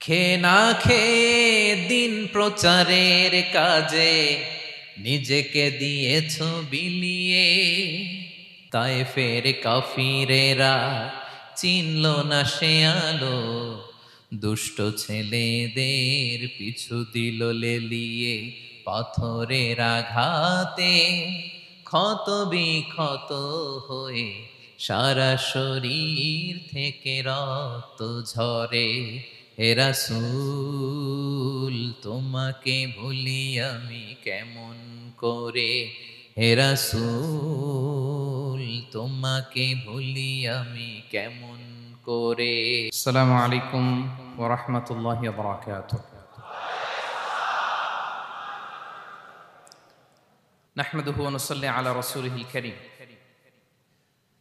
খেয়ে না খেয়ে দিন প্রচারের কাজে নিজেকে দিয়েছ বিলিয়ে, তায়েফের কাফিরেরা চিনল না সে আলো, দুষ্ট ছেলেদের পিছু দিল লেলিয়ে। পাথরের আঘাতে ক্ষত বিক্ষত হয়ে সারা শরীর থেকে রক্ত ঝরে। হে রাসূল তোমাকে ভুলি আমি কেমন করে, হে রাসূল তোমাকে ভুলি আমি কেমন করে। আসসালামু আলাইকুম ওয়া রাহমাতুল্লাহি ওয়া বারাকাতুহু। নাহমাদুহু ওয়া নুসাল্লি আলা রাসূলিহিল কারীম।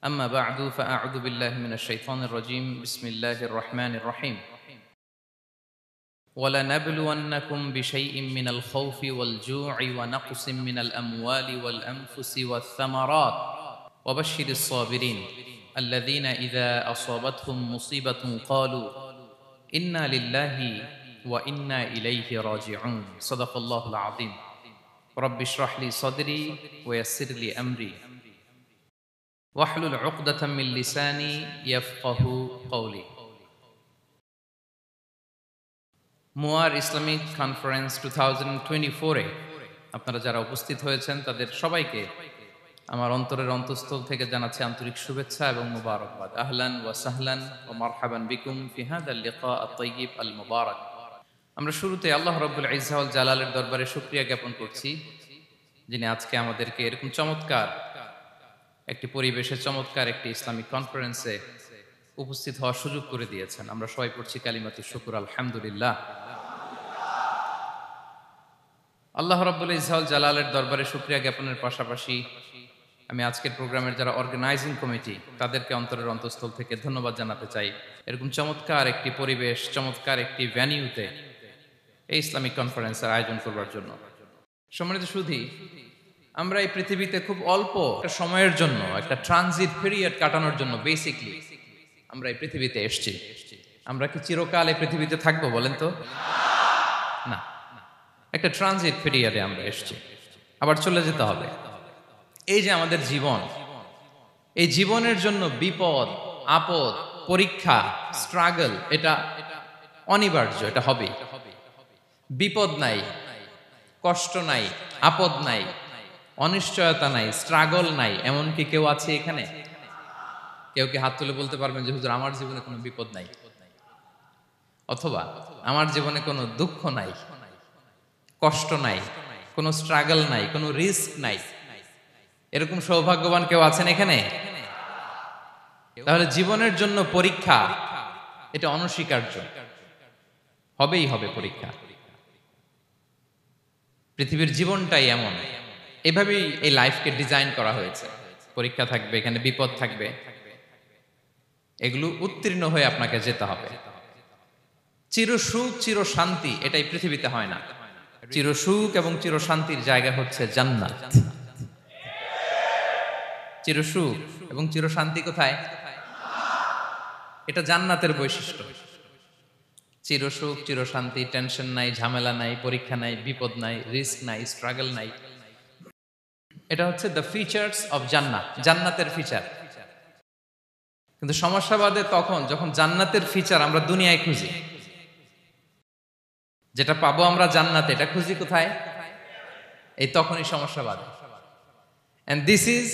আম্মা বা'দু ফাআউযু বিল্লাহি মিনাশ শাইতানির রাজীম। বিসমিল্লাহির রাহমানির রাহিম। وَلَنَبْلُوَنَّكُمْ بِشَيْءٍ مِّنَ الْخَوْفِ وَالْجُوعِ وَنَقْصٍ مِّنَ الْأَمْوَالِ وَالْأَنفُسِ وَالثَّمَرَاتِ وَبَشِّرِ الصَّابِرِينَ الَّذِينَ إِذَا أَصَابَتْهُم مُّصِيبَةٌ قَالُوا إِنَّا لِلَّهِ وَإِنَّا إِلَيْهِ رَاجِعُونَ صدق الله العظيم رب اشرح لي صدري ويسر لي أمري واحلل عقدة من لساني يفقه قولي। মুয়ার ইসলামিক কনফারেন্স 2024-এ আপনারা যারা উপস্থিত হয়েছেন তাদের সবাইকে আমার অন্তরের অন্তঃস্থল থেকে জানাচ্ছি আন্তরিক শুভেচ্ছা এবং মুবারকবাদ। আহলান ওয়া সাহলান ওয়া মারহাবান বিকুম ফি হাযাল লিকা আত-তাইয়িব আল মুবারাক। আমরা শুরুতে আল্লাহ রাব্বুল ইজ্জা ওয়াল জালালের দরবারে শুকরিয়া জ্ঞাপন করছি, যিনি আজকে আমাদেরকে এরকম চমৎকার একটি পরিবেশে চমৎকার একটি ইসলামিক কনফারেন্সে উপস্থিত হওয়ার সুযোগ করে দিয়েছেন। আমরা সবাই পড়ছি কালিমাতুশ শুকর আলহামদুলিল্লাহ। আল্লাহ রাব্বুল ইজ্জা ওয়াল জালালের দরবারে শুকরিয়া জ্ঞাপনের পাশাপাশি আমি আজকের প্রোগ্রামের যারা অর্গানাইজিং কমিটি তাদেরকে অন্তরের অন্তঃস্থল থেকে ধন্যবাদ জানাতে চাই, এরকম চমৎকার একটি পরিবেশ, চমৎকার একটি ভেন্যুতে এই ইসলামিক কনফারেন্সের আয়োজন করবার জন্য। সম্মানিত সুধী, আমরা এই পৃথিবীতে খুব অল্প একটা সময়ের জন্য, একটা ট্রানজিট পিরিয়ড কাটানোর জন্য বেসিকলি আমরা এই পৃথিবীতে এসেছি। আমরা কি চিরকাল এই পৃথিবীতে থাকবো বলেন তো? না, একটা ট্রানজিট পিরিয়ডে আমরা এসেছি, আবার চলে যেতে হবে। এই যে আমাদের জীবন, এই জীবনের জন্য বিপদ, আপদ, পরীক্ষা, স্ট্রাগল এটা অনিবার্য, এটা হবে। বিপদ নাই, কষ্ট নাই, আপদ নাই, অনিশ্চয়তা নাই, স্ট্রাগল নাই, এমনকি কেউ আছে এখানে? কেউ কি হাত তুলে বলতে পারবেন যে হুজুর আমার জীবনে কোনো বিপদ নাই, অথবা আমার জীবনে কোনো দুঃখ নাই, কষ্ট নাই, কোনো স্ট্রাগল নাই, কোনো রিস্ক নাই? এরকম সৌভাগ্যবান কেউ আছেন এখানে? তাহলে জীবনের জন্য পরীক্ষা এটা অনস্বীকার্য, হবেই হবে পরীক্ষা। পৃথিবীর জীবনটাই এমন, এভাবেই এই লাইফকে ডিজাইন করা হয়েছে। পরীক্ষা থাকবে, এখানে বিপদ থাকবে, এগুলো উত্তীর্ণ হয়ে আপনাকে যেতে হবে। চিরসুখ চির শান্তি এটাই পৃথিবীতে হয় না। চিরসুখ এবং চিরশান্তির জায়গা হচ্ছে জান্নাত। চিরসুখ এবং চিরশান্তি কোথায়? এটা জান্নাতের বৈশিষ্ট্য। চিরসুখ চিরশান্তি, টেনশন নাই, ঝামেলা নাই, পরীক্ষা নাই, বিপদ নাই, রিস্ক নাই, স্ট্রাগল নাই, এটা হচ্ছে দ্য ফিচার্স অফ জান্নাত, জান্নাতের ফিচার। কিন্তু সমস্যা বাদে তখন যখন জান্নাতের ফিচার আমরা দুনিয়ায় খুঁজি, যেটা পাবো আমরা জান্নাতে, এটা খুঁজি কোথায়? এই তখনই সমস্যা বাদে। And this is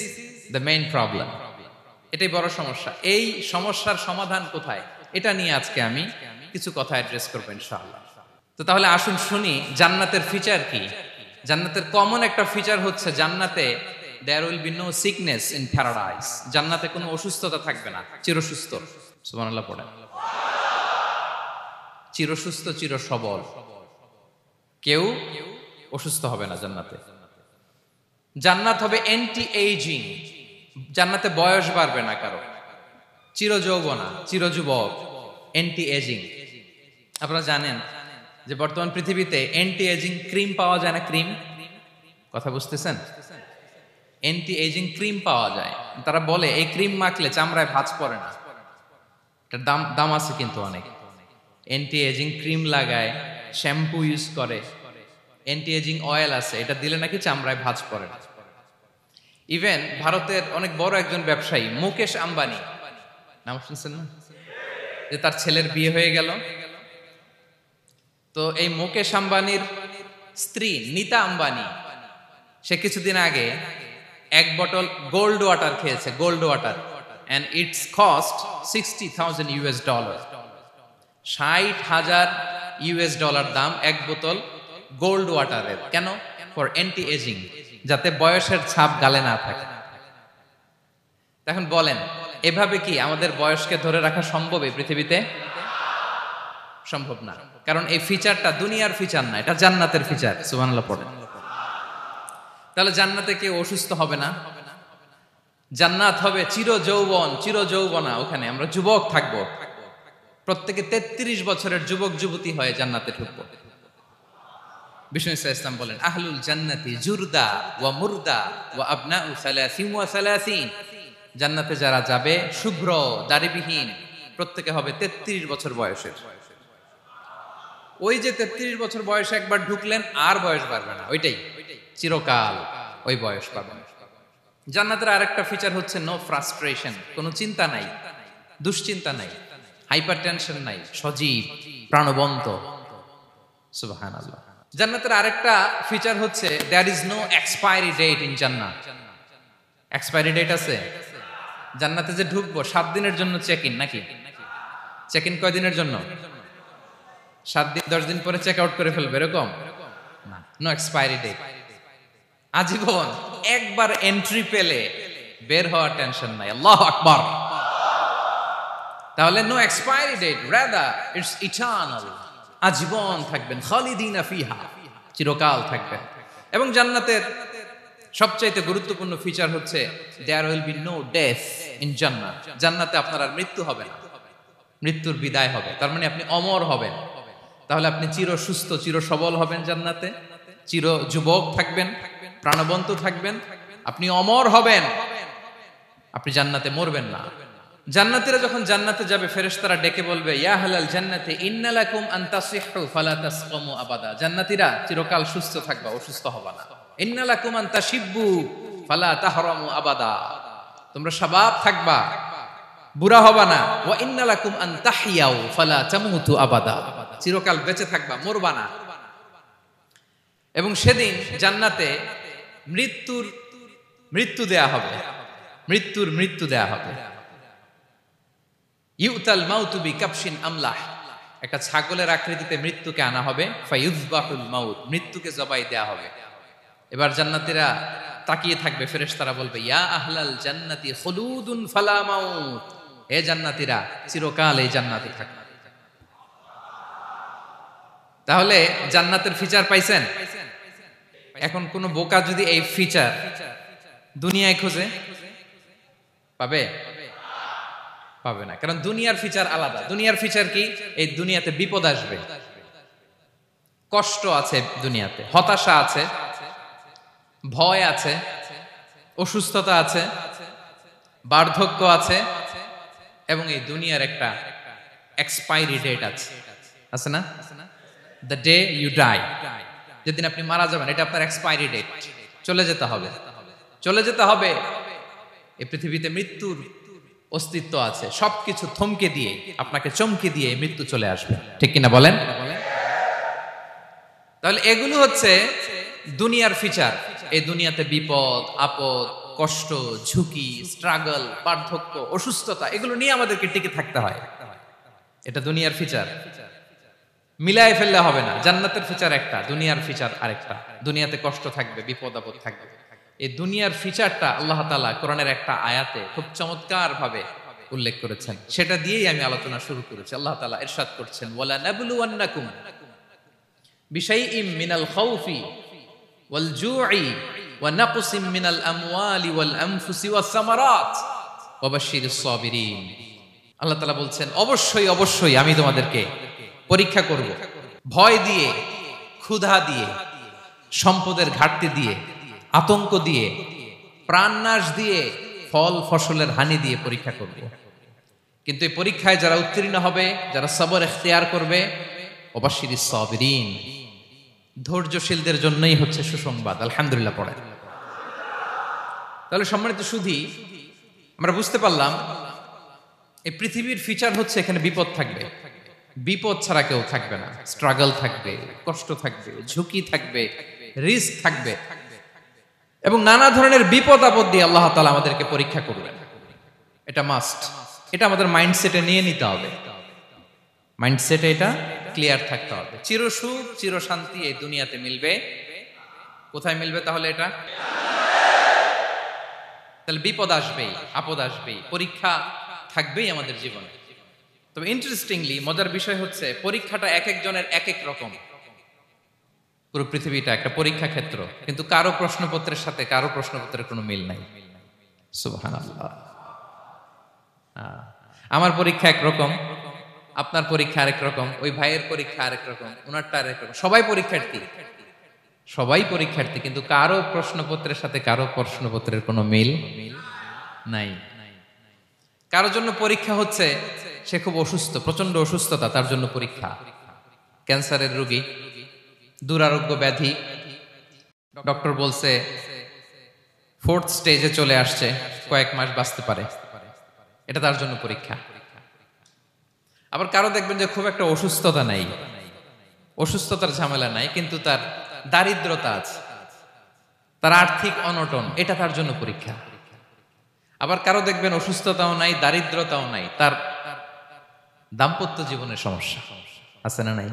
the main problem. এটাই বড় সমস্যা। এই সমস্যার সমাধান কোথায়, এটা নিয়ে আজকে আমি কিছু কথা অ্যাড্রেস করবো ইনশাআল্লাহ। তো তাহলে আসুন শুনি জান্নাতের ফিচার কি। জান্নাতের কমন একটা ফিচার হচ্ছে জান্নাতে there will be no sickness in paradise। জান্নাতে কোনো অসুস্থতা থাকবে না, চিরসুস্থ। সুবহানাল্লাহ পড়েন। চিরসুস্থ, চির সবল, কেউ অসুস্থ হবে না জান্নাতে। জান্নাত হবে অ্যান্টি এইজিং, জান্নাতে বয়স বাড়বে না কারো, চিরযৌবনা, চিরযুবক, অ্যান্টি এজিং। আপনারা জানেন যে বর্তমান পৃথিবীতে অ্যান্টি এজিং ক্রিম পাওয়া যায় না? ক্রিম, কথা বুঝতেছেন? অ্যান্টি এজিং ক্রিম পাওয়া যায়। তারা বলে এই ক্রিম মাখলে চামড়ায় ভাঁজ পড়ে না। এটার দাম আছে কিন্তু অনেক। অ্যান্টি এজিং ক্রিম লাগায়, শ্যাম্পু ইউজ করে, অ্যান্টি এজিং অয়েল আছে, এটা দিলে নাকি চামড়ায় ভাঁজ পড়ে না। ইভেন ভারতের অনেক বড় একজন ব্যবসায়ী মুকেশ আম্বানি, নাম শুনছেন না, যে তার ছেলের বিয়ে হয়ে গেল, তো এই মুকেশ আম্বানির স্ত্রী নীতা আম্বানি, সে কিছুদিন আগে এক বটল গোল্ড ওয়াটার খেয়েছে, gold water, and its cost $60,000 $60,000 দাম এক বোতল গোল্ড ওয়াটারের। কেন? ফর অ্যান্টি এজিং, যাতে বয়সের ছাপ গালে না থাকে। এখন বলেন, এভাবে কি আমাদের বয়সকে ধরে রাখা সম্ভব এই পৃথিবীতে? সম্ভব না, কারণ এই ফিচারটা দুনিয়ার ফিচার না, এটা জান্নাতের ফিচার। সুবহানাল্লাহ পড়েন। তাহলে জান্নাতে কেউ অসুস্থ হবে না, জান্নাত হবে চির যৌবন, চির যৌবনা, ওখানে আমরা যুবক থাকবো, প্রত্যেকে 33 বছরের যুবক যুবতী হয়ে জান্নাতে ঢুকবো। বিষ্ণু ইসলাম বলেন, আহলুল জান্নাতি জুরদা ওয়া মুরদা ওয়া আবনাউ সালাসিন ওয়া সালাসিন, জান্নাতে যারা যাবে শুভ্র দাড়িবিহীন, প্রত্যেকে হবে 33 বছর বয়সের। ওই যে 33 বছর বয়সে একবার ঢুকলেন, আর বয়স বাড়বে না, ওইটাই চিরকাল ওই বয়স পাবেন। জান্নাতের আরেকটা ফিচার হচ্ছে নো ফ্রাস্ট্রেশন, কোনো চিন্তা নাই, দুশ্চিন্তা নাই, হাইপার টেনশন নাই, সজীব প্রাণবন্ত। সুবহানাল্লাহ। জান্নাতের আরেকটা ফিচার হচ্ছে there is no expiry date in জান্নাত। এক্সপায়ারি ডেট আছে? জান্নাতে যে ঢুকবো 7 দিনের জন্য চেক ইন, নাকি চেক ইন কয় দিনের জন্য? 7 দিন, 10 দিন পরে চেক আউট করে ফেলবে, এরকম না, নো এক্সপায়ারি ডেট, আজীবন। একবার এন্ট্রি পেলে বের হওয়ার টেনশন নাই। আল্লাহু আকবার। তাহলে no expiry date, rather it's eternal, আজীবন থাকবেন, খালিদিনা ফিহা, চিরকাল থাকবেন। এবং জান্নাতের সবচাইতে গুরুত্বপূর্ণ ফিচার হচ্ছে there will be no death in জান্নাত। জান্নাতে আপনার আর মৃত্যু হবে না, মৃত্যুর বিদায় হবে, তার মানে আপনি অমর হবেন। তাহলে আপনি চির সুস্থ, চির সবল হবেন জান্নাতে, চির যুবক থাকবেন, প্রাণবন্ত থাকবেন, আপনি অমর হবেন, আপনি জান্নাতে মরবেন না। জান্নাতীরা যখন জান্নাতে যাবে, ফেরেশতারা ডেকে বলবে, ইয়া আহলাল জান্নাতি ইন্না লাকুম আন তাসিহু ফালা তাসকামু আবাদা। জান্নাতীরা চিরকাল সুস্থ থাকবা, অসুস্থ হবা না। ইন্না লাকুম আন তাশিব্বু ফালা তাহরামু আবাদা, তোমরা শাবাব থাকবা, বুড়া হবা না। ওয়া ইন্না লাকুম আন তাহইয়াউ ফালা তামুতু আবাদা, চিরকাল বেঁচে থাকবা, মরবা না। এবং সেদিন জান্নাতে মৃত্যু দেয়া হবে, মৃত্যু দেয়া হবে। ইউতাল মাউতু বিকাবশিন আমলাহ, একটা ছাগলের আকৃতিতে মৃত্যুকে আনা হবে। ফায়ুযবাহুল মাউত, মৃত্যুকে জবাই দেয়া হবে। এবার জান্নাতীরা তাকিয়ে থাকবে, ফেরেশতারা বলবে, ইয়া আহলাল জান্নাতি খুলুদুন ফালা মাউত, হে জান্নাতীরা চিরকাল এই জান্নাতে থাকবে। তাহলে জান্নাতের ফিচার পাইছেন? এখন কোন বোকা যদি এই ফিচার দুনিয়ায় খোঁজে, পাবে? পাবে না, কারণ দুনিয়ার ফিচার আলাদা। দুনিয়ার ফিচার কি? এই দুনিয়াতে বিপদ আসবে, কষ্ট আছে দুনিয়াতে, হতাশা আছে, ভয় আছে, অসুস্থতা আছে, বার্ধক্য আছে, এবং এই দুনিয়ার একটা এক্সপায়ারি ডেট আছে না? দ্য ডে ইউ ডাই, যেদিন আপনি মারা যাবেন, এটা আপনার এক্সপায়ারি ডেট, চলে যেতে হবে, চলে যেতে হবে। এই পৃথিবীতে মৃত্যুর অস্তিত্ব আছে, সবকিছু থমকে দিয়ে, আপনাকে চমকে দিয়ে মৃত্যু চলে আসবে, ঠিক কিনা বলেন? তাহলে এগুলো হচ্ছে দুনিয়ার ফিচার। এই দুনিয়াতে বিপদ আপদ, কষ্ট, ঝুঁকি, স্ট্রাগল, বার্ধক্য, অসুস্থতা, এগুলো নিয়ে আমাদেরকে টিকে থাকতে হয়। এটা দুনিয়ার ফিচার, মিলায় ফেললে হবে না। জান্নাতের ফিচার একটা, দুনিয়ার ফিচার আরেকটা। দুনিয়াতে কষ্ট থাকবে, বিপদ আপদ থাকবে। এই দুনিয়ার ফিচারটা আল্লাহ তাআলা কোরআনের একটা আয়াতে খুব চমৎকার ভাবে উল্লেখ করেছেন, সেটা দিয়েই আমি আলোচনা শুরু করেছি। আল্লাহ তাআলা ইরশাদ করছেন, ওয়ালা নাবলুওয়ান্নাকুম বিশাইইম মিনাল খাউফি ওয়াল জুই ওয়া নাকসিম মিনাল আমওয়ালি ওয়াল আনফুসি ওয়াস সামারাত ওয়া বাশশিরিস সাবিরিন। আল্লাহ তাআলা বলছেন, অবশ্যই অবশ্যই আমি তোমাদেরকে পরীক্ষা করব, ভয় দিয়ে, ক্ষুধা দিয়ে, সম্পদের ঘাটতি দিয়ে, আতঙ্ক দিয়ে, প্রাণনাশ দিয়ে, ফল ফসলের হানি দিয়ে পরীক্ষা করব। কিন্তু এই পরীক্ষায় যারা উত্তীর্ণ হবে, যারা সবর ইখতিয়ার করবে, ওয়াবাশশিরিস সাবিরিন, ধৈর্যশীলদের জন্যই হচ্ছে সুসংবাদ। আলহামদুলিল্লাহ পড়ে। তাহলে সম্মানিত সুধী, আমরা বুঝতে পারলাম এই পৃথিবীর ফিচার হচ্ছে এখানে বিপদ থাকবে, বিপদ ছাড়া কেউ থাকবে না। স্ট্রাগল থাকবে, কষ্ট থাকবে, ঝুঁকি থাকবে, রিস্ক থাকবে, এবং নানা ধরনের বিপদ আপদ দিয়ে আল্লাহ তাআলা আমাদেরকে পরীক্ষা করবেন। এটা মাস্ট, এটা আমাদের মাইন্ডসেটে নিয়ে নিতে হবে। মাইন্ডসেটে এটা ক্লিয়ার থাকতে হবে। চিরসুখ চিরশান্তি এই দুনিয়াতে মিলবে, কোথায় মিলবে তাহলে? এটা তাহলে বিপদ আসবেই, আপদ আসবেই, পরীক্ষা থাকবেই আমাদের জীবনে। তবে ইন্টারেস্টিংলি মজার বিষয় হচ্ছে পরীক্ষাটা এক একজনের এক এক রকম। পুরো পৃথিবীটা একটা পরীক্ষা ক্ষেত্র, কিন্তু কারো প্রশ্নপত্রের সাথে কারো প্রশ্নপত্রের কোনো মিল নাই। সুবহানাল্লাহ। আমার পরীক্ষা একরকম, আপনার পরীক্ষা আরেক রকম, ওই ভাইয়ের পরীক্ষা আরেক রকম, ওনারটা আরেক রকম। সবাই পরীক্ষার্থী, সবাই পরীক্ষার্থী, কিন্তু কারো প্রশ্নপত্রের সাথে কারো প্রশ্নপত্রের কোনো মিল নাই। কারোর জন্য পরীক্ষা হচ্ছে সে খুব অসুস্থ, প্রচন্ড অসুস্থতা, তার জন্য পরীক্ষা। ক্যান্সারের রোগী, দুরারোগ্য ব্যাধি, ডক্টর বলছে 4th স্টেজে চলে আসছে, কয়েক মাস বাঁচতে পারে, এটা তার জন্য পরীক্ষা। আবার কারো দেখবেন যে খুব একটা অসুস্থতা নাই, অসুস্থতার ঝামেলা নাই, কিন্তু তার দারিদ্রতা আছে, তার আর্থিক অনটন, এটা তার জন্য পরীক্ষা। আবার কারো দেখবেন অসুস্থতাও নাই, দারিদ্রতাও নাই, তার দাম্পত্য জীবনের সমস্যা আছে না নাই?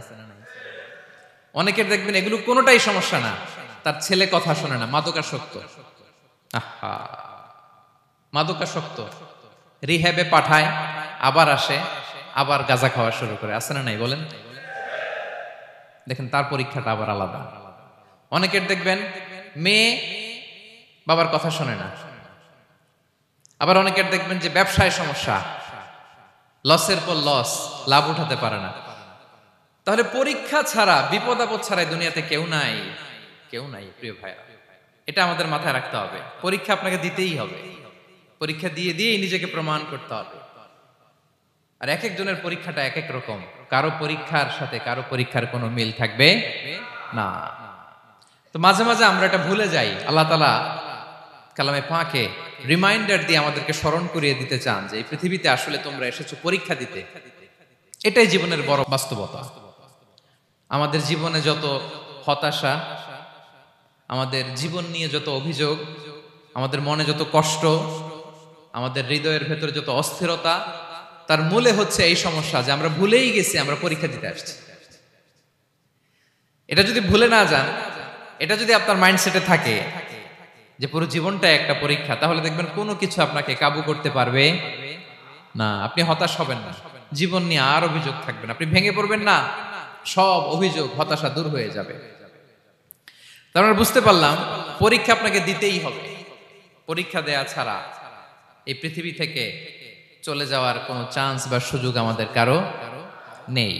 অনেকের দেখবেন এগুলো কোনোটাই সমস্যা না, তার ছেলে কথা শোনে না, মাদকাসক্ত। আহা, মাদকাসক্ত, রিহ্যাবে পাঠায়, আবার আসে, আবার গাঁজা খাওয়া শুরু করে, আছে না নাই বলেন? দেখেন তার পরীক্ষাটা আবার আলাদা। অনেকের দেখবেন মেয়ে বাবার কথা শোনে না। আবার অনেকের দেখবেন যে ব্যবসায় সমস্যা, লসের পর লস, লাভ উঠাতে পারে না। তাহলে পরীক্ষা ছাড়া, বিপদ আপদ ছাড়া দুনিয়াতে কেউ নাই, কেউ নাই প্রিয় ভাইরা। এটা আমাদের মাথায় রাখতে হবে। পরীক্ষা আপনাকে দিতেই হবে, পরীক্ষা দিয়ে দিয়েই নিজেকে প্রমাণ করতে হবে। আর এক একজনের পরীক্ষাটা এক এক রকম, কারো পরীক্ষার সাথে কারো পরীক্ষার কোনো মিল থাকবে না। তো মাঝে মাঝে আমরা এটা ভুলে যাই। আল্লাহ তাআলা কালামে পাকে রিমাইন্ডার দিয়ে আমাদেরকে স্মরণ করিয়ে দিতে চান যে এই পৃথিবীতে আসলে তোমরা এসেছো পরীক্ষা দিতে। এটাই জীবনের বড় বাস্তবতা। আমাদের জীবনে যত হতাশা, আমাদের জীবন নিয়ে যত অভিযোগ, আমাদের মনে যত কষ্ট, আমাদের হৃদয়ের ভেতরে যত অস্থিরতা, তার মূলে হচ্ছে এই সমস্যা যে আমরা ভুলেই গেছি আমরা পরীক্ষা দিতে আসছি। এটা যদি ভুলে না যান, এটা যদি আপনার মাইন্ডসেটে থাকে যে পুরো জীবনটা একটা পরীক্ষা, তাহলে দেখবেন কোনো কিছু আপনাকে কাবু করতে পারবে না। আপনি হতাশ হবেন না, জীবন নিয়ে আর অভিযোগ থাকবে না, আপনি ভেঙে পড়বেন না, সব অভিযোগ হতাশা দূর হয়ে যাবে। তার মানে বুঝতে পারলাম পরীক্ষা আপনাকে দিতেই হবে। পরীক্ষা দেয়া ছাড়া এই পৃথিবী থেকে চলে যাওয়ার কোনো চান্স বা সুযোগ আমাদের কারো নেই।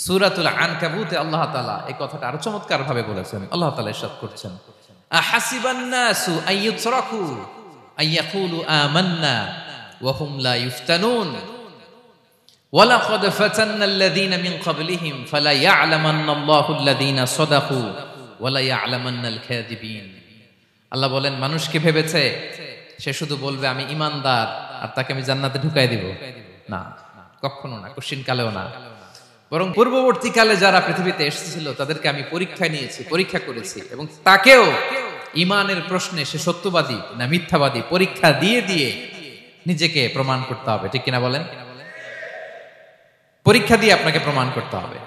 সূরাতুল আনকাবুতে আল্লাহ তাআলা এই কথাটা আরো চমৎকার ভাবে বলেছেন। আল্লাহ তাআলা ইরশাদ করছেন, আহাসিবান নাসু আইয়ুতরাকু আইয়াকুলু আমান্না ওয়া হুম লা ইফতানুন ওয়ালাকাদ ফাতান্নাল্লাযীনা মিন ক্বাবলিহিম ফালা ইয়া'লামান্নাল্লাহু আল্লাযীনা সাদাকু ওয়া লা ইয়া'লামান্নাল কাযিবিন। আল্লাহ বলেন, মানুষ কি ভেবেছে সে শুধু বলবে আমি ঈমানদার আর তাকে আমি জান্নাতে ঢুকাই দিব? না, কখনো না, কোশ্চিন কালেও না। বরং পূর্ববর্তী কালে যারা পৃথিবীতে এসেছিল তাদেরকে আমি পরীক্ষা নিয়েছি, পরীক্ষা করেছি, এবং তাকেও ঈমানের প্রশ্নে সে সত্যবাদী না মিথ্যাবাদী পরীক্ষা দিয়ে দিয়ে নিজেকে প্রমাণ করতে হবে। ঠিক কিনা বলেন? পরীক্ষা দিয়ে আপনাকে প্রমাণ করতে হবে।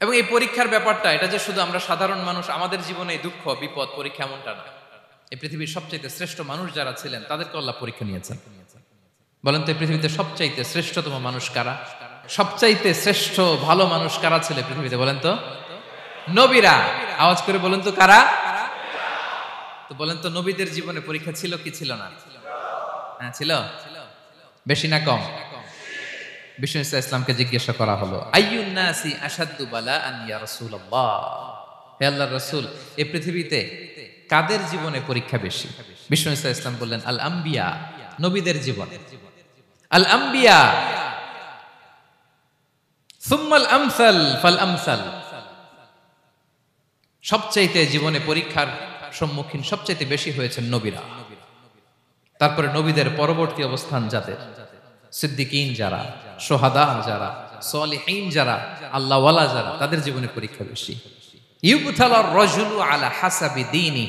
এবং এই পরীক্ষার ব্যাপারটা, এটা যে শুধু আমরা সাধারণ মানুষ আমাদের জীবনে দুঃখ বিপদ পরীক্ষা, এমনটা না। এই পৃথিবীর সবচাইতে শ্রেষ্ঠ মানুষ যারা ছিলেন তাদেরকে আল্লাহ পরীক্ষা নিয়েছেন। বলেন তো এই পৃথিবীতে সবচাইতে শ্রেষ্ঠতম মানুষ কারা? সবচাইতে শ্রেষ্ঠ ভালো মানুষ কারা ছিল পৃথিবীতে? বলেন তো নবীরা। আওয়াজ করে বলেন তো কারা? তো বলেন তো নবীদের জীবনে পরীক্ষা ছিল কি ছিল না? হ্যাঁ ছিল। বেশি না কম? বিষ্ণু ইসলামকে জিজ্ঞাসা করা হলো, আইয়ুন নাসি আশাদ্দু বালাআন ইয়া রাসূলুল্লাহ, হে আল্লাহর রাসূল, এই পৃথিবীতে কাদের জীবনে পরীক্ষা বেশি? বিষ্ণু ইসলাম বললেন, আল আম্বিয়া, নবীদের জীবনে। আল আম্বিয়া সুম্মাল আমসাল ফাল আমসাল, সবচাইতে জীবনে পরীক্ষার সম্মুখীন সবচাইতে বেশি হয়েছেন নবীরা। তারপরে নবীদের পরবর্তী অবস্থান যাদের, সিদ্দিকিন যারা, সোহাদা যারা, সলিহিন যারা, আল্লাহওয়ালা যারা, তাদের জীবনে পরীক্ষা বেশি। ইউবতালার রাজুলু আলা হাসাবি দীনি,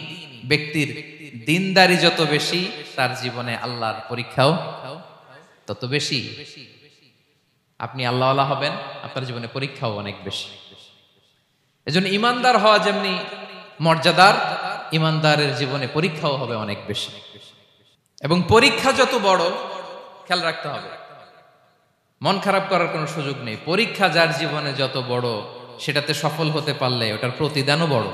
ব্যক্তির দিনদারি যত বেশি তার জীবনে আল্লাহর পরীক্ষাও তত বেশি। আপনি আল্লাহওয়ালা হবেন, আপনার জীবনে পরীক্ষাও অনেক বেশি। এজন্য ইমানদার হওয়া যেমনি মর্যাদার, ইমানদারের জীবনে পরীক্ষাও হবে অনেক বেশি। এবং পরীক্ষা যত বড়, খেয়াল রাখতে হবে, মন খারাপ করার কোনো সুযোগ নেই। পরীক্ষা যার জীবনে যত বড়, সেটাতে সফল হতে পারলে ওটার প্রতিদানও বড়।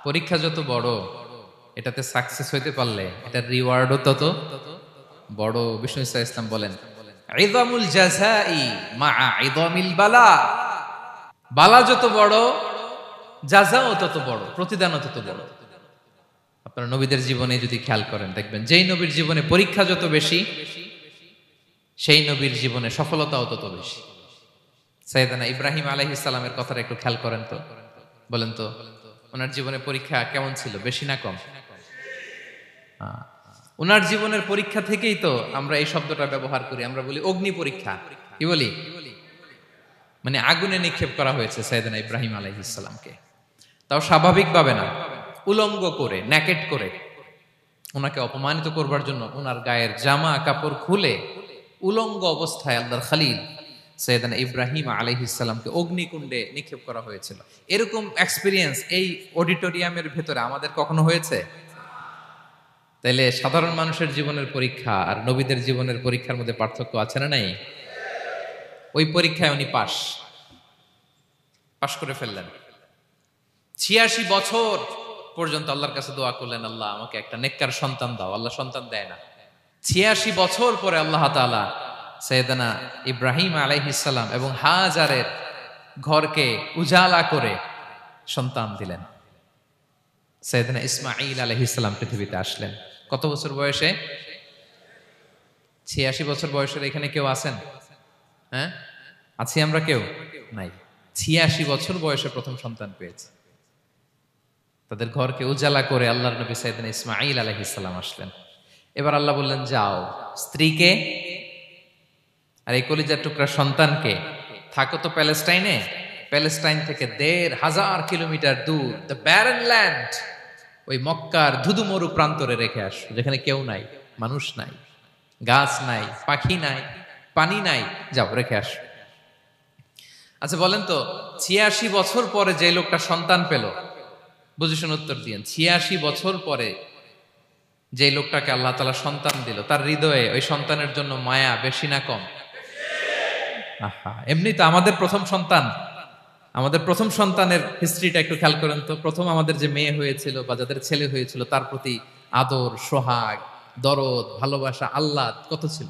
পরীক্ষা যত বড়, এটাতে সাকসেস হইতে পারলে এটার রিওয়ার্ডও তত বড়। বিষ্ণু ইসা ইসলাম বলেন, ইযামুল জাযাই মাআ ইযামিল বালা, বালা যত বড়, জাযাও তত বড়, প্রতিদানও তত বড়। আপনারা নবীদের জীবনে যদি খেয়াল করেন, দেখবেন যেই নবীর জীবনে পরীক্ষা যত বেশি, সেই নবীর জীবনে সফলতাও তত বেশি। সাইয়েদনা ইব্রাহিম আলাইহিস সালামের কথাটা একটু খেয়াল করেন তো, বলেন তো ওনার জীবনে পরীক্ষা কেমন ছিল, বেশি না কম? ওনার জীবনের পরীক্ষা থেকেই তো আমরা এই শব্দটা ব্যবহার করি, আমরা বলি অগ্নি পরীক্ষা। কি বলি? মানে আগুনে নিক্ষেপ করা হয়েছে সাইয়েদনা ইব্রাহিম আলাইহিস সালামকে, তাও স্বাভাবিকভাবে না, উলঙ্গ করে, ন্যাকেট করে ওনাকে অপমানিত করবার জন্য ওনার গায়ের জামা কাপড় খুলে উলঙ্গ অবস্থায় আল্লাহর খলিল সাইয়েদনা ইব্রাহিম আলাইহিস সালামকে অগ্নিকুণ্ডে নিক্ষেপ করা হয়েছিল। এরকম এক্সপেরিয়েন্স এই অডিটোরিয়ামের ভেতরে আমাদের কখনো হয়েছে? তাইলে সাধারণ মানুষের জীবনের পরীক্ষা আর নবীদের জীবনের পরীক্ষার মধ্যে পার্থক্য আছে না নাই? ওই পরীক্ষায় উনি পাশ করে ফেললেন। ৮৬ বছর পর্যন্ত আল্লাহর কাছে দোয়া করলেন, আল্লাহ আমাকে একটা নেককার সন্তান দাও। আল্লাহ সন্তান দেয় না। ৮৬ বছর পরে আল্লাহ তাআলা সাইয়েদনা ইব্রাহিম আলাইহিস সালাম এবং হাজারের ঘরকে উজালা করে সন্তান দিলেন। সাইয়েদনা ইসমাঈল আলাইহিস সালাম পৃথিবীতে আসলেন কত বছর বয়সে? ৮৬ বছর বয়সের এখানে কেউ আছেন? হ্যাঁ, আছি আমরা? কেউ নাই। ৮৬ বছর বয়সে প্রথম সন্তান পেয়েছে। তাদের ঘরকে উজালা করে আল্লাহর নবী সাইয়েদনা ইসমাঈল আলাইহিস সালাম আসলেন। এবার আল্লাহ বললেন, যাও স্ত্রীকে আর এই কলিজার টুকরা সন্তানকে, থাকো তো প্যালেস্টাইনে, প্যালেস্টাইন থেকে ১৫০০ কিলোমিটার দূর, দ্য ব্যারেন ল্যান্ড, ওই মক্কার ধুধুমরু প্রান্তরে রেখে আসো, যেখানে কেউ নাই, মানুষ নাই, গাছ নাই, পাখি নাই, পানি নাই, যাও রেখে আসো। আচ্ছা বলেন তো, ৮৬ বছর পরে যে লোকটা সন্তান পেল, বুঝে শুনে উত্তর দিয়েন, ৮৬ বছর পরে যে লোকটাকে আল্লাহ তাআলা সন্তান দিল, তার হৃদয়ে ওই সন্তানের জন্য মায়া বেশি না কম? এমনি তো আমাদের প্রথম সন্তানের হিস্ট্রিটা একটু খেয়াল করেন তো। প্রথম আমাদের যে মেয়ে হয়েছিল বা যাদের ছেলে হয়েছিল, তার প্রতি আদর, সোহাগ, দরদ, ভালোবাসা, আহ্লাদ কত ছিল।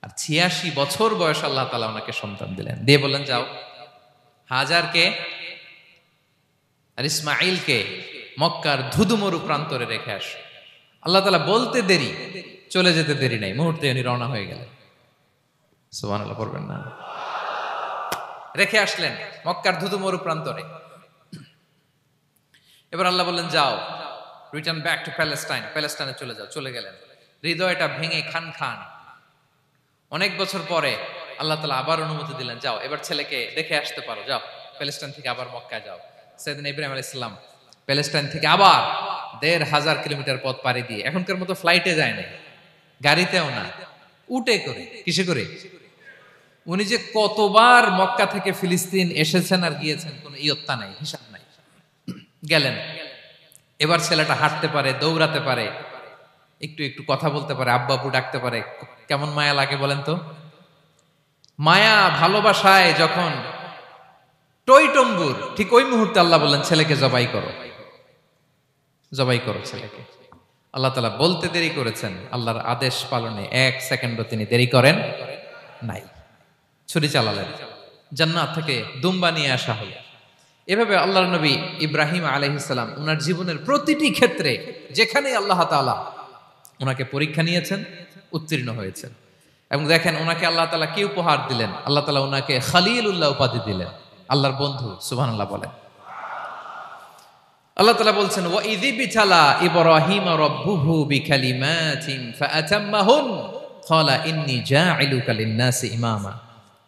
আর ৮৬ বছর বয়স আল্লাহ তাআলা ওনাকে সন্তান দিলেন, দিয়ে বললেন, যাও হাজারকে আর ইসমাঈলকে মক্কার ধুধুমরু প্রান্তরে রেখে আস। আল্লাহ তাআলা বলতে দেরি, চলে যেতে দেরি নাই, মুহূর্তে উনি রওনা হয়ে গেলেন। সুবহানাল্লাহ পড়বেন না? রেখে আসলেন মক্কার ধুধুমরু প্রান্তরে। এবার আল্লাহ বললেন, যাও রিটার্ন ব্যাক টু প্যালেস্টাইন, প্যালেস্টাইনে চলে যাও। চলে গেলেন, হৃদয়টা ভেঙে খান খান। অনেক বছর পরে আল্লাহ তাআলা আবার অনুমতি দিলেন, যাও এবার ছেলেকে দেখে আসতে পারো, যাও প্যালেস্টাইন থেকে আবার মক্কায় যাও। সাইয়েদনা ইব্রাহিম আলাইহিস সালাম প্যালেস্টাইন থেকে আবার ১৫০০ কিলোমিটার পথ পাড়ি দিয়ে, এখনকার মতো ফ্লাইটে যায় না, গাড়িতেও না, উটে করে। কিসে করে? উনি যে কতবার মক্কা থেকে ফিলিস্তিন এসেছেন আর গিয়েছেন, কোনো ইয়ত্তা নাই, হিসাব নাই। গেলেন, এবার ছেলেটা হাঁটতে পারে, দৌড়াতে পারে, একটু একটু কথা বলতে পারে, আব্বু আব্বু ডাকতে পারে। কেমন মায়া লাগে বলেন তো? মায়া ভালোবাসায় যখন টইটম্বুর, ঠিক ওই মুহূর্তে আল্লাহ বললেন, ছেলেকে জবাই করো, জবাই করো ছেলেকে। আল্লাহ তাআলা বলতে দেরি করেছেন, আল্লাহর আদেশ পালনে ১ সেকেন্ডও তিনি দেরি করেন নাই। ছুরি চালালেন, জান্নাত থেকে দুম্বা নিয়ে আসা হলো। এভাবে আল্লাহর নবী ইব্রাহিম আলাইহিস সালাম ওনার জীবনের প্রতিটি ক্ষেত্রে যেখানে আল্লাহ তাআলা ওনাকে পরীক্ষা নিয়েছেন, উত্তীর্ণ হয়েছেন। এবং দেখেন ওনাকে আল্লাহ তাআলা কি উপহার দিলেন, আল্লাহ তাআলা ওনাকে খলিলুল্লাহ উপাধি দিলেন, আল্লাহর বন্ধু। সুবহানাল্লাহ বলেন। আল্লাহ তাআলা বলছেন ওয়া ইযি বিতালা ইব্রাহিম রাব্বুহু বিকালিমাতিন ফাআতাম্মাহুন ক্বালা ইন্নী জাইলুকা লিন-নাসি ইমামা।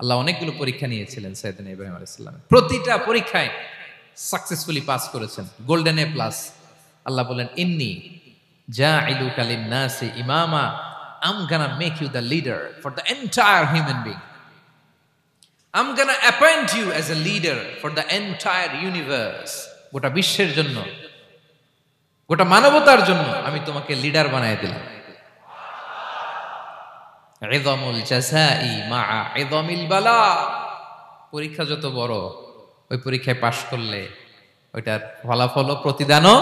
আল্লাহ অনেকগুলো পরীক্ষা নিয়েছিলেন সাইয়েদনা ইব্রাহিম আলাইহিস সালাম, প্রতিটা পরীক্ষায় সাকসেসফুলি পাস করেছেন, গোল্ডেন এ প্লাস। আল্লাহ বলেন ইন্নী জাইলুকা লিন-নাসি ইমামা, I'm gonna make you the leader for the entire human being. I'm gonna appoint you as a leader for the entire universe. গোটা বিশ্বের জন্য, গোটা মানবতার জন্য আমি তোমাকে লিডার বানায় দিলাম। ইযমুল জাযাই মা'a ইযমিল বালা। পরীক্ষা যত বড়, ওই পরীক্ষায় পাশ করলে ওইটার ফলাফল ও প্রতিদানও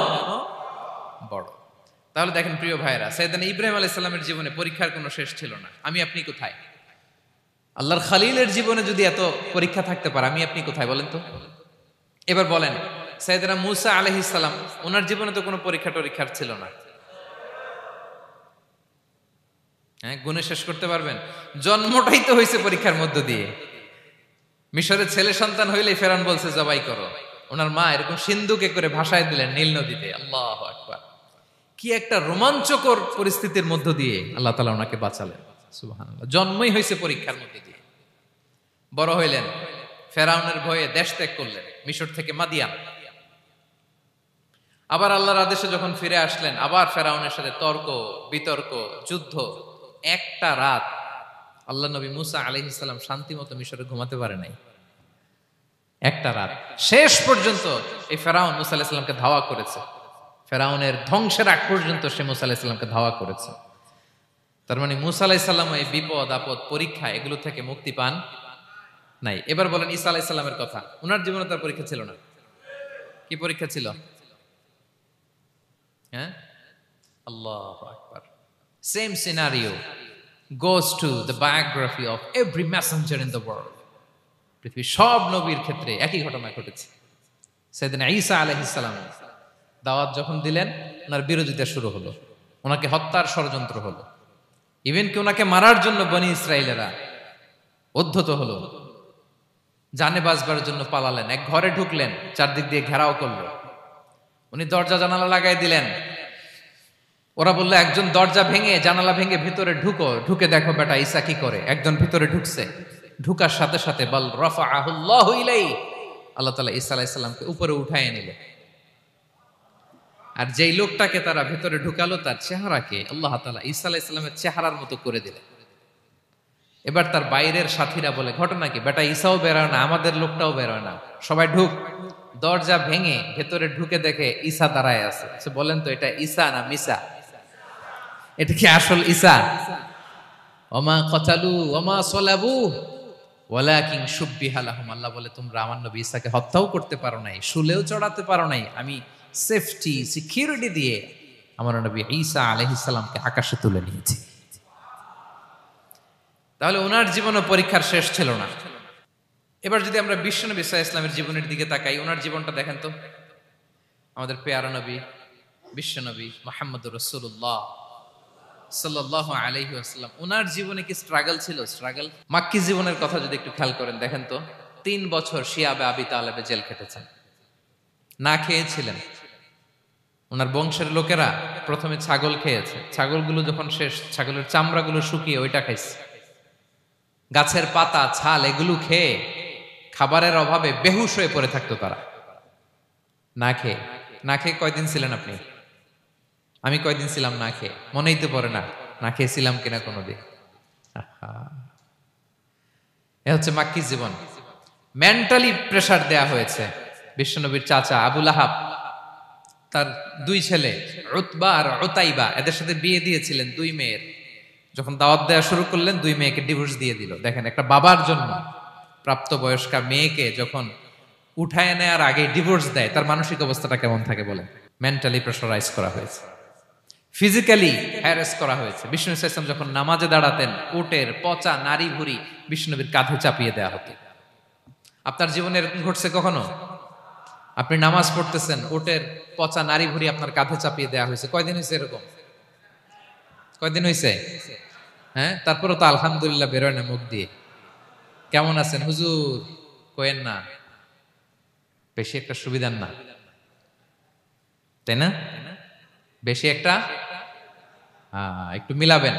বড়। তাহলে দেখেন প্রিয় ভাইরা, সাইয়েদনা ইব্রাহিম আলাইহিস সালামের জীবনে পরীক্ষার কোনো শেষ ছিল না। আমি আপনি কোথায়? আল্লাহর খলিলের জীবনে যদি এত পরীক্ষা থাকতে পারে, আমি আপনি কোথায় বলেন তো? এবার বলেন, সাইয়েদনা মূসা আলাইহিস সালাম, ওনার জীবনে তো কোনো পরীক্ষার ছিল না। হ্যাঁ, গুণে শেষ করতে পারবেন? জন্মটাই তো হয়েছে পরীক্ষার মধ্য দিয়ে। মিশরের ছেলে সন্তান হইলেই ফেরাউন বলছে জবাই করো। ওনার মা এরকম সিন্ধুকে করে ভাসায় দিলেন নীল নদীতে। আল্লাহু আকবার! কি একটা রোমাঞ্চকর পরিস্থিতির মধ্য দিয়ে আল্লাহ তাআলা ওনাকে বাঁচালেন। সুবহানাল্লাহ। জন্মই হয়েছে পরীক্ষার মধ্যে দিয়ে। বড় হইলেন, ফেরাউনের ভয়ে দেশ ত্যাগ করলেন, মিশর থেকে মাদিয়ান। আবার আল্লাহর আদেশে যখন ফিরে আসলেন, আবার ফেরাউনের সাথে তর্ক বিতর্ক, যুদ্ধ। একটা রাত আল্লাহ নবী মূসা আলাইহিস সালাম শান্তি মতো মিশরে ঘুমাতে পারে নাই। একটা রাত শেষ পর্যন্ত এই ফেরাউন মূসা আলাইহিস সালামকে ধাওয়া করেছে। ফেরাউনের ধ্বংসের আগ পর্যন্ত সে মূসা আলাইহিস সালামকে ধাওয়া করেছে। তার মানে মূসা আলাইহিস সালাম এই বিপদ আপদ পরীক্ষা এগুলো থেকে মুক্তি পান নাই। এবার বলেন ঈসা আলাইহিস সালামের কথা, ওনার জীবনে তার পরীক্ষা ছিল না? কি পরীক্ষা ছিল? হ্যাঁ, আল্লাহু আকবার। Same scenario goes to the biography of every messenger in the world. পৃথিবীর সব নবীর ক্ষেত্রে একই ঘটনা ঘটেছে। সাইয়েদনা ঈসা আলাইহিস সালাম দাওয়াত যখন দিলেন, ওনার বিরোধিতা শুরু হলো, ওনাকে হত্যার ষড়যন্ত্র হলো। ইভেন কি ওনাকে মারার জন্য বনি ইসরাইলেরা উদ্ধত হলো, জানে বাঁচবার জন্য পালালেন। এক ঘরে ঢুকলেন, চারদিক দিয়ে ঘেরাও করলো, উনি দরজা জানালা লাগাই দিলেন। ওরা বললো একজন দরজা ভেঙে জানালা ভেঙে ভিতরে ঢুকে দেখো বেটা ঈসা কি করে। একজন ভিতরে ঢুকছে, ঢুকার সাথে সাথে বল রাফাআহুল্লাহু ইলাইহি, আল্লাহ তাআলা ঈসা আলাইহিস সালামকে উপরে উঠায় নিলেন। আর যেই লোকটাকে তারা ভিতরে ঢুকালো, তার চেহারাকে আল্লাহ তাআলা ঈসা আলাইহিস সালামের চেহারার মতো করে দিলেন। এবার তার বাইরের সাথীরা বলে ঘটনা কি, বেটা ঈসাও বেরোয় না, আমাদের লোকটাও বেরোয় না, সবাই ঢুক। দরজা ভেঙে ভেতরে ঢুকে দেখে ঈসা দাঁড়ায় আছে। বলেন তো এটা ঈসা না মিসা? এটা কি আসল ঈসা? ওমা কতালু ওমা সলাবু ওয়ালাকিন শুব্বিহা লাহুম। আল্লাহ বলে তোমরা আমার নবী ঈসাকে হত্যাও করতে পারো নাই, শুলেও চড়াতে পারো নাই, আমি সেফটি সিকিউরিটি দিয়ে আমার নবী ঈসা আলাইহিস সালামকে আকাশে তুলে নিয়েছি। তাহলে ওনার জীবনে পরীক্ষার শেষ ছিল না। এবার যদি আমরা বিশ্বনবী সাল্লাল্লাহু আলাইহি ওয়াসাল্লামের জীবনের দিকে তাকাই, ওনার জীবনটা দেখেন তো। আমাদের পেয়ারা নবী বিশ্বনবী মুহাম্মদুর রাসূলুল্লাহ সাল্লাল্লাহু আলাইহি ওয়াসাল্লাম, ওনার জীবনে কি স্ট্রাগল ছিল? স্ট্রাগল। মাক্কি জীবনের কথা যদি একটু খেয়াল করেন, দেখেন তো 3 বছর শিয়াবে আবি তালেবে জেল খেটেছেন, না খেয়েছিলেন। ওনার বংশের লোকেরা প্রথমে ছাগল খেয়েছে, ছাগলগুলো যখন শেষ, ছাগলের চামড়াগুলো শুকিয়ে ওইটা খাইছে। গাছের পাতা ছাল এগুলো খেয়ে খাবারের অভাবে বেহুশ হয়ে পড়ে থাকতো তারা। না খেয়ে কয়দিন ছিলেন আপনি? আমি কয়দিন ছিলাম না খেয়ে? মনেই তো পড়ে না, না খেয়েছিলাম কিনা কোনোদিন। এ হচ্ছে মাক্কি জীবন। মেন্টালি প্রেসার দেয়া হয়েছে। বিশ্বনবীর চাচা আবু লাহাব, তার 2 ছেলে উতবা আর উতাইবা, এদের সাথে বিয়ে দিয়েছিলেন 2 মেয়ের। যখন দাওয়াত দেওয়া শুরু করলেন, 2 মেয়েকে ডিভোর্স দিয়ে দিল। দেখেন, একটা বাবার জন্য প্রাপ্তবয়স্কা মেয়েকে যখন উঠায় নেয়ার আগে ডিভোর্স দেয়, তার মানসিক অবস্থাটা কেমন থাকে বলেন? মেন্টালি প্রেসারাইজ করা হয়েছে, ফিজিক্যালি হ্যারাস করা হয়েছে। বিষ্ণু সাল্লাল্লাহু আলাইহি ওয়াসাল্লাম যখন নামাজে দাঁড়াতেন, উটের পচা নারী ভুঁড়ি বিষ্ণুনবীর কাঁধে চাপিয়ে দেওয়া হতো। আপনার জীবনে এরকম ঘটছে কখনো? আপনি নামাজ পড়তেছেন, উটের পচা নারী ভুঁড়ি আপনার কাঁধে চাপিয়ে দেওয়া হয়েছে। কয়দিন হয়েছে এরকম? কয়দিন হয়েছে? হ্যাঁ, তারপরে তো আলহামদুলিল্লাহ বেরোয় না মুখ দিয়ে। কেমন আছেন হুজুর কোয়েন না, বেশি একটা সুবিধার না, তাই না? বেশি একটা একটু মিলাবেন।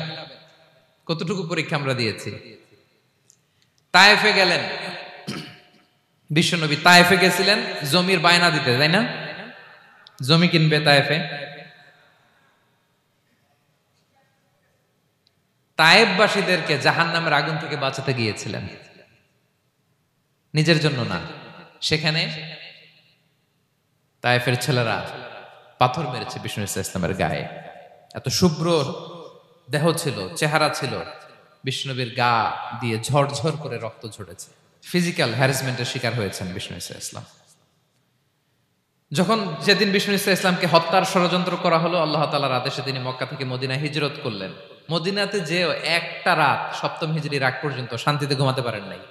কতটুকু পরীক্ষা আমরা দিয়েছি। তায়েফে গেলেন বিশ্বনবী, তায়েফে গেছিলেন জমির বায়না দিতে, তাই না? জমি কিনবে তায়েফে। তায়েফবাসীদেরকে জাহান্নামের আগুন থেকে বাঁচাতে গিয়েছিলেন, নিজের জন্য না। সেখানে তায়েফের ছেলেরা পাথর মেরেছে বিষ্ণু ইসলামের গায়ে। এত শুভ্র দেহ ছিল, চেহারা ছিল, বিষ্ণুবীর গা দিয়ে ঝরঝর করে রক্ত ঝরেছে। ফিজিক্যাল হ্যারাসমেন্টের শিকার হয়েছেন বিষ্ণু ইসলাম। যখন যেদিন বিষ্ণু ইসলামকে হত্যার ষড়যন্ত্র করা হলো, আল্লাহ তাআলার আদেশে তিনি মক্কা থেকে মদিনায় হিজরত করলেন। মদিনাতে যে একটা রাত, সপ্তম হিজরির আগ পর্যন্ত শান্তিতে ঘুমাতে পারেন নাই।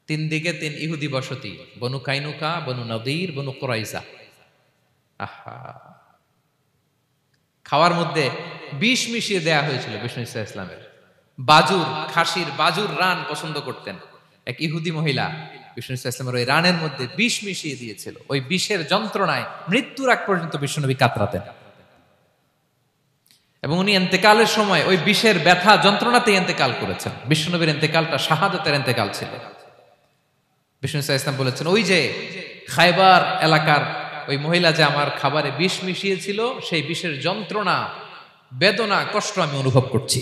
3 দিকে 3 ইহুদি বসতি, বনু কাইনুকা, বনু নদীর, বনু কুরাইজা। আহা, খাওয়ার মধ্যে বিষ মিশিয়ে দেয়া হয়েছিল বিষ্ণু ইসলামের। বাজুর, খাসির বাজুর রান পছন্দ করতেন। এক ইহুদি মহিলা বিষ্ণু ইসলামের ওই রানের মধ্যে বিষ মিশিয়ে দিয়েছিল। ওই বিষের যন্ত্রণায় মৃত্যুর আগ পর্যন্ত বিশ্বনবী কাতরাতেন, এবং উনি ইন্তেকালের সময় ওই বিষের ব্যথা যন্ত্রণাতে ইন্তেকাল করেছেন। বিশ্বনবীর ইন্তেকালটা শাহাদাতের ইন্তেকাল ছিল। বিষ্ণু ইসলাম বলেছেন, ওই যে খায়বার এলাকার ওই মহিলা যে আমার খাবারে বিষ মিশিয়েছিল, সেই বিষের যন্ত্রণা, বেদনা, কষ্ট আমি অনুভব করছি।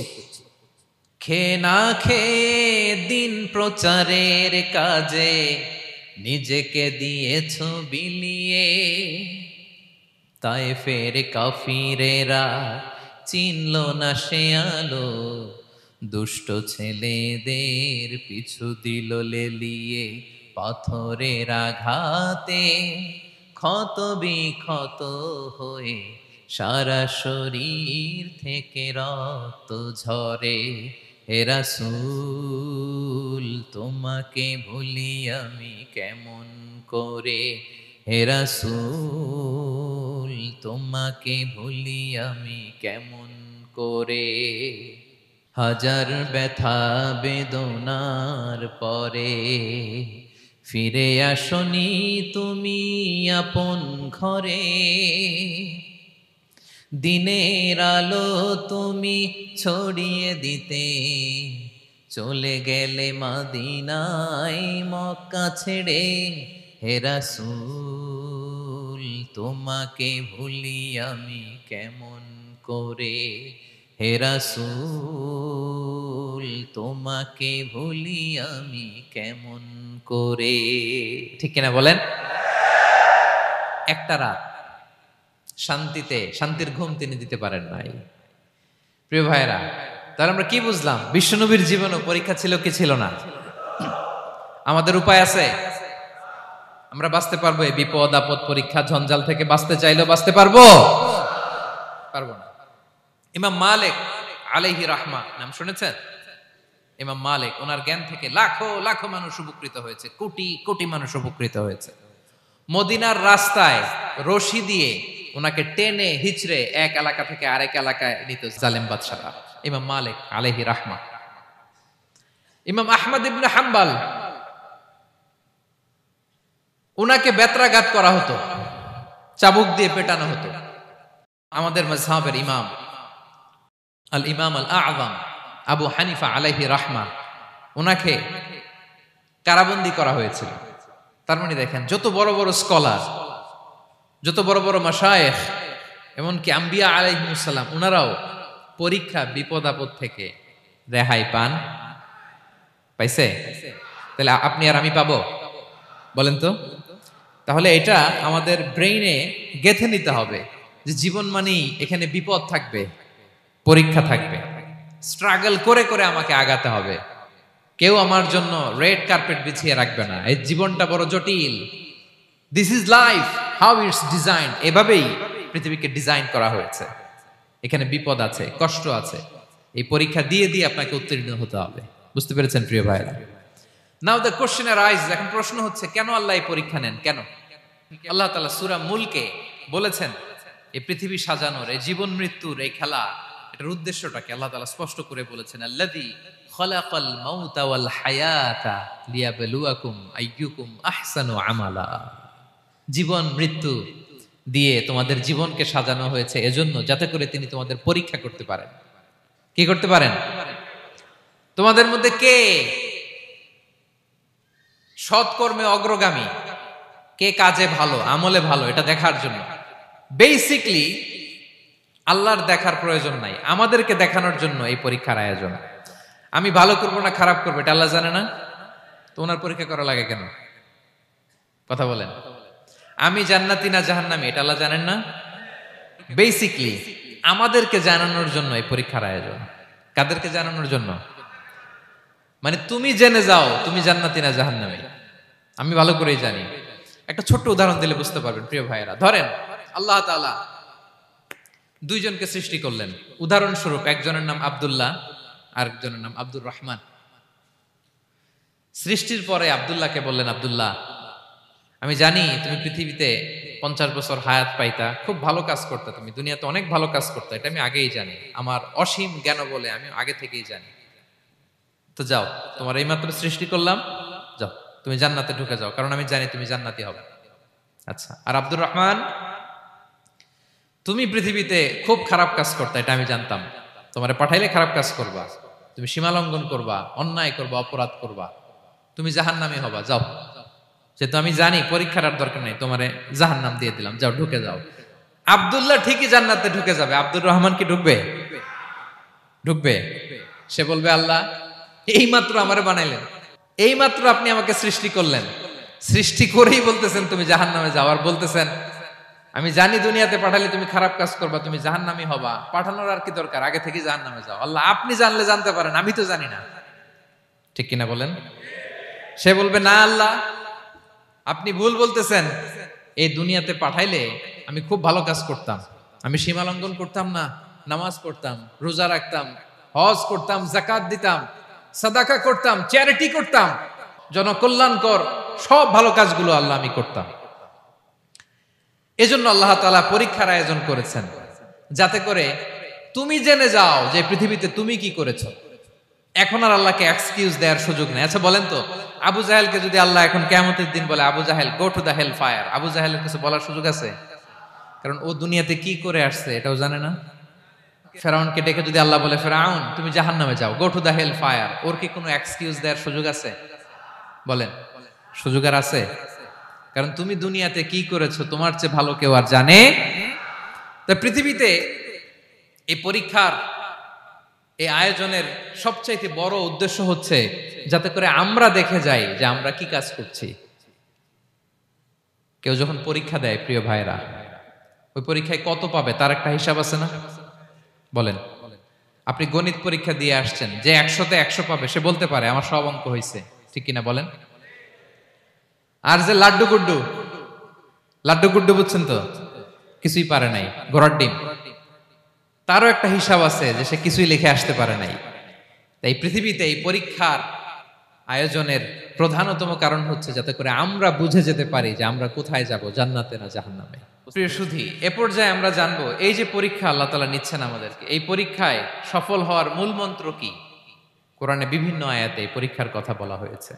খেয়ে না খেয়ে দিন প্রচারের কাজে নিজেকে দিয়েছ বিলিয়ে, তায়েফের কাফিরেরা চিনল না সে আলো, দুষ্ট ছেলেদের পিছু দিল লেলিয়ে, পাথরের আঘাতে ক্ষত বিক্ষত হয়ে সারা শরীর থেকে রক্ত ঝরে। হে রাসূল তোমাকে ভুলি আমি কেমন করে, হে রাসূল তোমাকে ভুলি আমি কেমন করে। হাজার ব্যথা বেদনার পরে ফিরে আসনি তুমি আপন ঘরে, দিনের আলো তুমি ছড়িয়ে দিতে চলে গেলে মদিনায় মক্কা ছেড়ে। হে রাসূল তোমাকে ভুলি আমি কেমন করে, হে রাসূল তোমাকে ভুলি আমি কেমন করে। ঠিক কিনা বলেন? একটা রাত শান্তিতে, শান্তির ঘুম তিনি দিতে পারেন নাই। প্রিয় ভাইরা, তাহলে আমরা কি বুঝলাম? বিশ্বনবীর জীবনও পরীক্ষা ছিল কি ছিল না? আমাদের উপায় আছে? আমরা বাঁচতে পারবো এই বিপদ আপদ পরীক্ষা ঝঞ্ঝাল থেকে? বাঁচতে চাইলেও বাঁচতে পারবো? পারবো না। ইমাম মালিক আলাইহি রাহমা নাম শুনেছেন? ইমাম মালিক, ওনার জ্ঞান থেকে লাখো লাখো মানুষ উপকৃত হয়েছে, কোটি কোটি মানুষ উপকৃত হয়েছে। মদিনার রাস্তায় রশি দিয়ে ওনাকে টেনে হিচড়ে এক এলাকা থেকে আরেক এলাকায় নিত জালেম বাদশারা। ইমাম মালিক আলাইহি রাহমা। ইমাম আহমদ ইবনে হাম্বল, ওনাকে বেত্রাঘাত করা হতো, চাবুক দিয়ে পেটানো হতো। আমাদের মাযহাবের ইমাম আল ইমাম আল আযম আবু হানিফা আলাইহি রাহমা, ওনাকে কারাবন্দী করা হয়েছিল। তার মানে দেখেন, যত বড় বড় স্কলার, যত বড় বড় মাশায়েখ, এমনকি আম্বিয়া আলাইহিমুস সালাম, ওনারাও পরীক্ষা বিপদ আপদ থেকে রেহাই পান। পাইছে? তাহলে আপনি আর আমি পাবো? বলেন তো। তাহলে এটা আমাদের ব্রেইনে গেঁথে নিতে হবে যে জীবন মানেই এখানে বিপদ থাকবে, পরীক্ষা থাকবে, স্ট্রাগল করে করে আমাকে আগাতে হবে। কেউ আমার জন্য রেড কার্পেট বিছিয়ে রাখবে না। এই জীবনটা বড় জটিল। This is life, how it's design. এভাবেই পৃথিবীকে ডিজাইন করা হয়েছে। এখানে বিপদ আছে, কষ্ট আছে। এই পরীক্ষা দিয়ে দিয়ে আপনাকে উত্তীর্ণ হতে হবে। বুঝতে পেরেছেন প্রিয় ভাইরা? নাও দ্য কোশ্চেন আরাইজ, এখন প্রশ্ন হচ্ছে, কেন আল্লাহ এই পরীক্ষা নেন? কেন? আল্লাহ তাআলা সূরা মুলকে বলেছেন, এই পৃথিবী সাজানোর, এই জীবন মৃত্যুর এই খেলা, এটার উদ্দেশ্যটাকে আল্লাহ তাআলা স্পষ্ট করে বলেছেন, আল্লাযী খালাকাল মাউতা ওয়াল হায়াতা লিয়াবলুয়াকুম আইয়ুকুম আহসানু আমালা। জীবন মৃত্যু দিয়ে তোমাদের জীবনকে সাজানো হয়েছে এজন্য, যাতে করে তিনি তোমাদের পরীক্ষা করতে পারেন। কি করতে পারেন? তোমাদের মধ্যে কে সৎকর্মে অগ্রগামী, কে কাজে ভালো, আমলে ভালো, এটা দেখার জন্য। বেসিকলি আল্লাহর দেখার প্রয়োজন নাই, আমাদেরকে দেখানোর জন্য এই পরীক্ষার আয়োজন। আমি ভালো করবো না খারাপ করবো এটা আল্লাহ জানে না? তো ওনার পরীক্ষা করা লাগে কেন? কথা বলেন। আমি জান্নাতি না জাহান্নামী এটা আল্লাহ জানেন না? বেসিকলি আমাদেরকে জানানোর জন্য এই পরীক্ষার আয়োজন। কাদেরকে জানানোর জন্য? মানে তুমি জেনে যাও তুমি জান্নাতি না জাহান্নামী, আমি ভালো করেই জানি। একটা ছোট্ট উদাহরণ দিলে বুঝতে পারবেন প্রিয় ভাইয়েরা। ধরেন আল্লাহ তাআলা দুইজনকে সৃষ্টি করলেন। উদাহরণস্বরূপ একজনের নাম আব্দুল্লাহ আর একজনের নাম আব্দুর রহমান। সৃষ্টির পরে আব্দুল্লাহকে বললেন, আব্দুল্লাহ আমি জানি তুমি পৃথিবীতে 50 বছর হায়াত পাইতা, খুব ভালো কাজ করতে, তুমি দুনিয়াতে অনেক ভালো কাজ করতে, এটা আমি আগেই জানি, আমার অসীম জ্ঞান বলে আমি আগে থেকেই জানি। তো যাও, তোমার এইমাত্র সৃষ্টি করলাম, যাও তুমি জান্নাতে ঢুকে যাও, কারণ আমি জানি তুমি জান্নাতি হবে। আচ্ছা, আর আব্দুর রহমান তুমি পৃথিবীতে খুব খারাপ কাজ করতে, এটা আমি জানতাম, তোমারে পাঠাইলে খারাপ কাজ করবা, তুমি সীমালঙ্ঘন করবা, অন্যায় করবা, অপরাধ করবা, তুমি জাহান্নামী হবা, যাও। যেহেতু আমি জানি পরীক্ষার আর দরকার নেই, তোমারে জাহান্নাম দিয়ে দিলাম, যাও ঢুকে যাও। আব্দুল্লাহ ঠিকই জান্নাতে ঢুকে যাবে, আব্দুর রহমান কি ঢুকবে? ঢুকবে। সে বলবে, আল্লাহ এইমাত্র আমারে বানাইলেন, এইমাত্র আপনি আমাকে সৃষ্টি করলেন, সৃষ্টি করেই বলতেছেন তুমি জাহান্নামে যাও, আর বলতেছেন আমি জানি দুনিয়াতে পাঠালে তুমি খারাপ কাজ করবা, তুমি জাহান্নামী হবা, পাঠানোর আর কি দরকার, আগে থেকে জাহান্নামে যাও। আল্লাহ আপনি জানলে জানতে পারেন, আমি তো জানি না। ঠিক কিনা বলেন? সে বলবে, না আল্লাহ আপনি ভুল বলতেছেন, এই দুনিয়াতে পাঠাইলে আমি খুব ভালো কাজ করতাম, আমি সীমা লঙ্ঘন করতাম না, নামাজ পড়তাম, রোজা রাখতাম, হজ করতাম, যাকাত দিতাম, সাদাকা করতাম, চ্যারিটি করতাম, জনকল্যাণকর সব ভালো কাজগুলো আল্লাহ আমি করতাম। এজন্য আল্লাহ তাআলা পরীক্ষার আয়োজন করেছেন, যাতে করে তুমি জেনে যাও যে পৃথিবীতে তুমি কি করেছো। এখন আর আল্লাহকে এক্সকিউজ দেওয়ার সুযোগ নেই। আচ্ছা বলেন তো, আবু জাহেলকে যদি আল্লাহ এখন কিয়ামতের দিন বলে, Abu Jahl go to the hell fire, Abu জাহেলের কিছু বলার সুযোগ আছে? কারণ ও দুনিয়াতে কি করে আসছে এটাও জানে না। ফেরাউনকে ডেকে যদি আল্লাহ বলে, ফেরাউন তুমি জাহান্নামে যাও, go to the hell fire, ওর কি কোনো এক্সকিউজ দেওয়ার সুযোগ আছে? বলেন, সুযোগ আর আছে? কারণ তুমি দুনিয়াতে কি করেছো তোমার চেয়ে ভালো কেউ আর জানে। তা পৃথিবীতে এই পরীক্ষার এই আয়োজনের সবচাইতে বড় উদ্দেশ্য হচ্ছে যাতে করে আমরা দেখে যাই যে আমরা কি কাজ করছি। কেউ যখন পরীক্ষা দেয় প্রিয় ভাইরা, ওই পরীক্ষায় কত পাবে তার একটা হিসাব আছে না? বলেন, আপনি গণিত পরীক্ষা দিয়ে আসছেন, যে 100তে 100 পাবে সে বলতে পারে আমার সব অঙ্ক হয়েছে, ঠিক কিনা বলেন? আর যে লাড্ডু গুড্ডু বুঝছেন তো, কিছুই পারে নাই, ঘোড়ার ডিম, তারও একটা হিসাব আছে যে সে কিছুই লিখে আসতে পারে নাই। তাই পৃথিবীতে এই পরীক্ষার আয়োজনের প্রধানতম কারণ হচ্ছে যাতে করে আমরা বুঝে যেতে পারি যে আমরা কোথায় যাব, জান্নাতে না জাহান্নামে। প্রিয় সুধী, এ পর্যায়ে আমরা জানবো এই যে পরীক্ষা আল্লাহ তাআলা নিচ্ছেন আমাদেরকে, এই পরীক্ষায় সফল হওয়ার মূল মন্ত্র কি। কোরআনে বিভিন্ন আয়াতে এই পরীক্ষার কথা বলা হয়েছে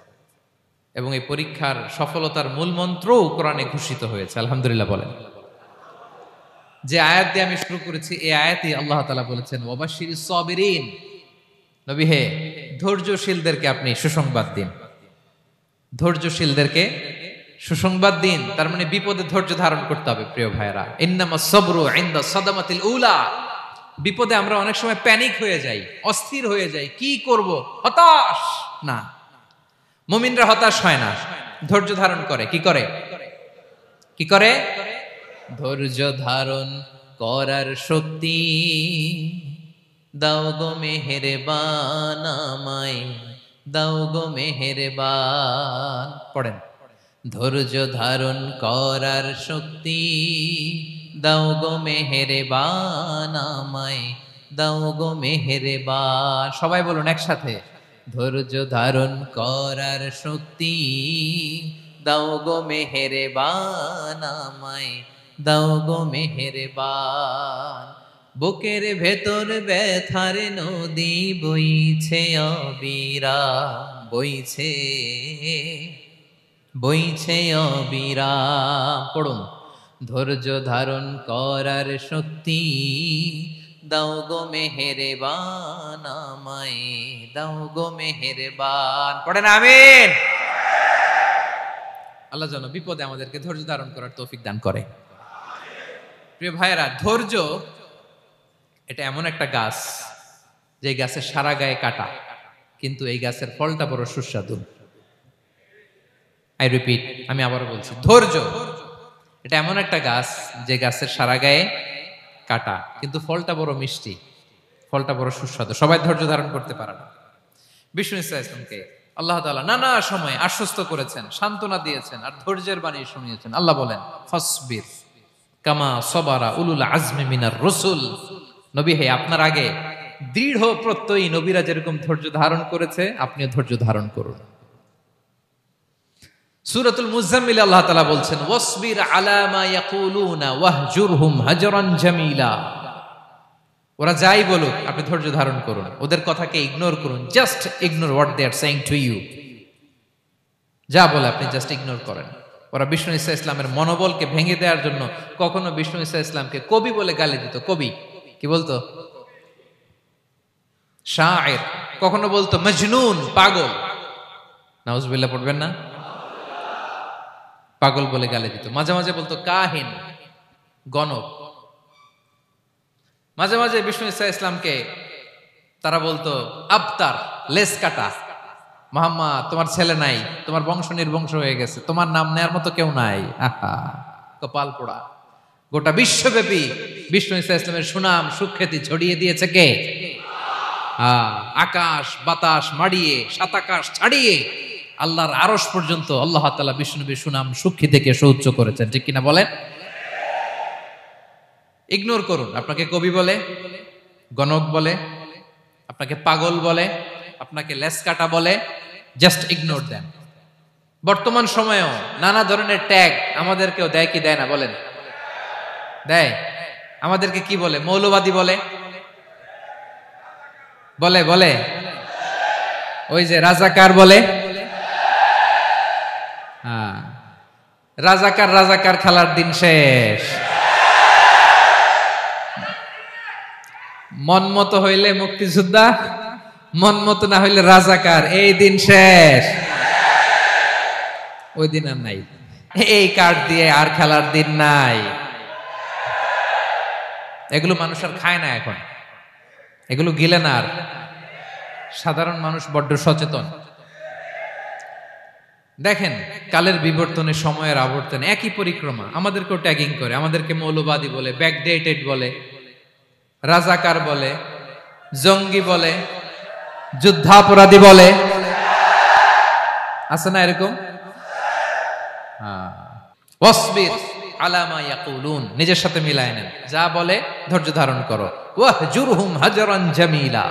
এবং এই পরীক্ষার সফলতার মূল মন্ত্রও কোরআনে ঘোষিত হয়েছে। আলহামদুলিল্লাহ বলেন। যে আয়াত দিয়ে আমি শুরু করেছি, এই আয়াতে আল্লাহ তাআলা বলেছেন, ওয়াবাশশিরিস সাবিরিন, নবী হে ধৈর্যশীলদেরকে আপনি সুসংবাদ দিন, ধৈর্যশীলদেরকে সুসংবাদ দিন। তার মানে বিপদে ধৈর্য ধারণ করতে হবে প্রিয় ভাইরা। ইন্নামাস সাবরু ইনদা সাদামাতিল উলা, বিপদে আমরা অনেক সময় প্যানিক হয়ে যাই, অস্থির হয়ে যাই, কি করব, হতাশ না। মুমিনরা হতাশ হয় না, ধৈর্য ধারণ করে। কি করে? কি করে? ধৈর্য ধারণ করার শক্তি দাও গো মেহেরবান আমায়, দাও গো মেহেরবান। পড়েন, ধৈর্য ধারণ করার শক্তি দাও গো মেহেরবান আমায়, দাও গো মেহেরবান। সবাই বলুন একসাথে, ধৈর্য ধারণ করার শক্তি দাও গো মেহেরবান আমায়, দাও গো মেহেরবান। বুকের ভেতর ব্যথার নদী বইছে অবিরাম, বইছে বইছে অবিরাম। পড়ুন, ধৈর্য ধারণ করার শক্তি দাও গো মেহেরবান, আমায় দাও গো মেহেরবান। পড়েন আমিন। আল্লাহ যেন বিপদে আমাদেরকে ধৈর্য ধারণ করার তৌফিক দান করে। প্রিয় ভাইয়েরা, ধৈর্য এটা এমন একটা গাছ যে গাছের সারা গায়ে কাটা, কিন্তু এই গাছের ফলটা বড় সুস্বাদু। আই রিপিট, আমি আবারও বলছি, ধৈর্য এটা এমন একটা গাছ যে গাছের সারা গায়ে কাটা, কিন্তু ফলটা বড় মিষ্টি, ফলটা বড় সুস্বাদু। সবাই ধৈর্য ধারণ করতে পারে না। বিষ্ণু ইসলামকে আল্লাহ তাআলা নানা সময় আশ্বস্ত করেছেন, সান্ত্বনা দিয়েছেন, আর ধৈর্যের বাণী শুনিয়েছেন। আল্লাহ বলেন, ফাসবির কামা সবারা উলুল আজমি মিনার রসুল। নবী হে, আপনার আগে দৃঢ় প্রত্যয়ী নবীরা যেরকম ধৈর্য ধারণ করেছে, আপনিও ধৈর্য ধারণ করুন। সূরাতুল মুজাম্মিল আল্লাহ তাআলা বলছেন, ওয়াসবির আলা মা ইয়াকুলুনা ওয়াহজুরহুম হাজরান জামিলা। ওরা যাই বলুক, আপনি ধৈর্য ধারণ করুন, ওদের কথাকে ইগনোর করুন। Just ignore what they are saying to you. যা বলে আপনি জাস্ট ইগনোর করেন। ওরা বিষ্ণু ঈসা ইসলামের মনোবলকে ভেঙে দেওয়ার জন্য কখনো বিষ্ণু ঈসা ইসলামকে কবি বলে গালি দিত। কবি কি বলতো? শায়ের। কখনো বলতো মজনুন, পাগল। নাউজুবিল্লাহ পড়বেন না? পাগল বলে গালি দিত। মাঝে মাঝে বলতো কাহিন, গণক। মাঝে মাঝে বিষ্ণু ঈসা ইসলামকে তারা বলতো আবতার, লেস কাটা। মুহাম্মদ, তোমার ছেলে নাই, তোমার বংশ নির্বংশ হয়ে গেছে, তোমার নাম নেয়ার মতো কেউ নাই। আহা, কপাল পোড়া। গোটা বিশ্বব্যাপী বিষ্ণু ঈসা ইসলামের সুনাম সুখ্যাতি ছড়িয়ে দিয়েছে কে? আকাশ বাতাস মাড়িয়ে, সাত আকাশ ছাড়িয়ে আল্লাহর আরশ পর্যন্ত আল্লাহ তাআলা বিষ্ণু নবীর সুনাম সুখ্যাতিকে সৌচ্চ করেছেন। ঠিক কিনা বলেন? ইগনোর করুন। আপনাকে কবি বলে, গণক বলে, আপনাকে পাগল বলে, আপনাকে লেসকাটা বলে, জাস্ট ইগনোর দেন। বর্তমান সময়েও নানা ধরনের ট্যাগ আমাদেরকেও দেয় কি দেয় না বলেন? দেয়। আমাদেরকে কি বলে? মৌলবাদী বলে, বলে বলে ওই যে রাজাকার বলে। রাজাকার রাজাকার খেলার দিন শেষ। মন মতো হইলে মুক্তিযোদ্ধা, মন মতো না হইলে রাজাকার, এই দিন শেষ। ওই দিন আর নাই। এই কার্ড দিয়ে আর খেলার দিন নাই। এগুলো মানুষ আর খায় না এখন, এগুলো গিলে না আর। সাধারণ মানুষ বড্ড সচেতন। দেখেন, কালের বিবর্তনে, সময়ের আবর্তনে একই পরিক্রমা আমাদেরকেও ট্যাগিং করে। আমাদেরকে মৌলবাদী বলে, ব্যাকডেটেড বলে, রাজাকার বলে, জঙ্গি বলে, যুদ্ধাপরাধী বলে। আছে না এরকম? ওয়াসবির আলা মা ইয়াকুলুন, নিজের সাথে মিলায় নেন। যা বলে ধৈর্য ধারণ করো। ওয়াহজুরহুম হাজরান জামিলা,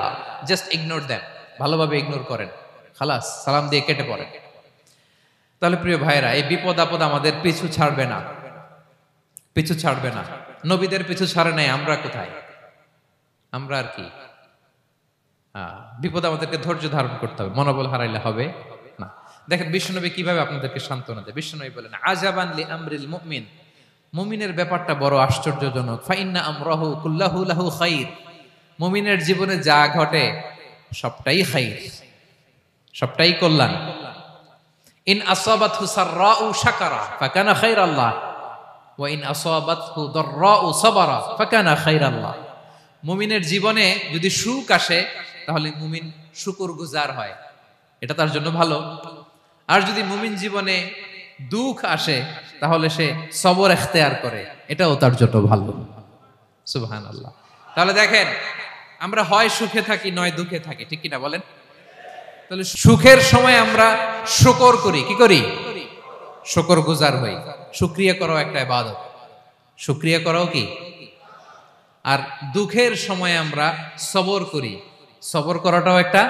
জাস্ট ইগনোর দেম, ভালোভাবে ইগনোর করেন। খালাস, সালাম দিয়ে কেটে পড়েন। তাহলে প্রিয় ভাইরা, এই বিপদ আপদ আমাদের পিছু ছাড়বে না, পিছু ছাড়বে না। নবীদের পিছু ছাড়ে নাই, আমরা কোথায়? আমরা আর কি? বিপদ আমাদেরকে ধৈর্য ধারণ করতে হবে, মনোবল হারাইলে হবে না। দেখেন বিশ্বনবী কিভাবে আপনাদেরকে সান্ত্বনা দেয়। বিশ্বনবী বলেন, আজাবান লি আমরিল মুমিন, মুমিনের ব্যাপারটা বড় আশ্চর্যজনক। ফাইন্না আমরাহু কুল্লাহু লাহু খাইর, মুমিনের জীবনে যা ঘটে সবটাই খাইর, সবটাই কল্যাণ। ইন আসাবাতহু সাররাউ শাকারা ফাকানা খাইরাল্লাহ ওয়া ইন আসাবাতহু দাররাউ সাবারা ফাকানা খাইরাল্লাহ। মুমিনের জীবনে যদি সুখ আসে তাহলে মুমিন শুকরগুজার হয়, এটা তার জন্য ভালো। আর যদি মুমিন জীবনে দুঃখ আসে তাহলে সে সবর ইখতিয়ার করে, এটাও তার জন্য ভালো। সুবহানাল্লাহ। তাহলে দেখেন, আমরা হয় সুখে থাকি নয় দুঃখে থাকি, ঠিক কিনা বলেন? তাহলে সুখের সময় আমরা শুকর করি, কি করি? শুকরগুজার হই। শুকরিয়া করাও একটা ইবাদত, শুকরিয়া করাও কি? আর দুঃখের সময় আমরা সবর করি, সবর করাটাও একটা।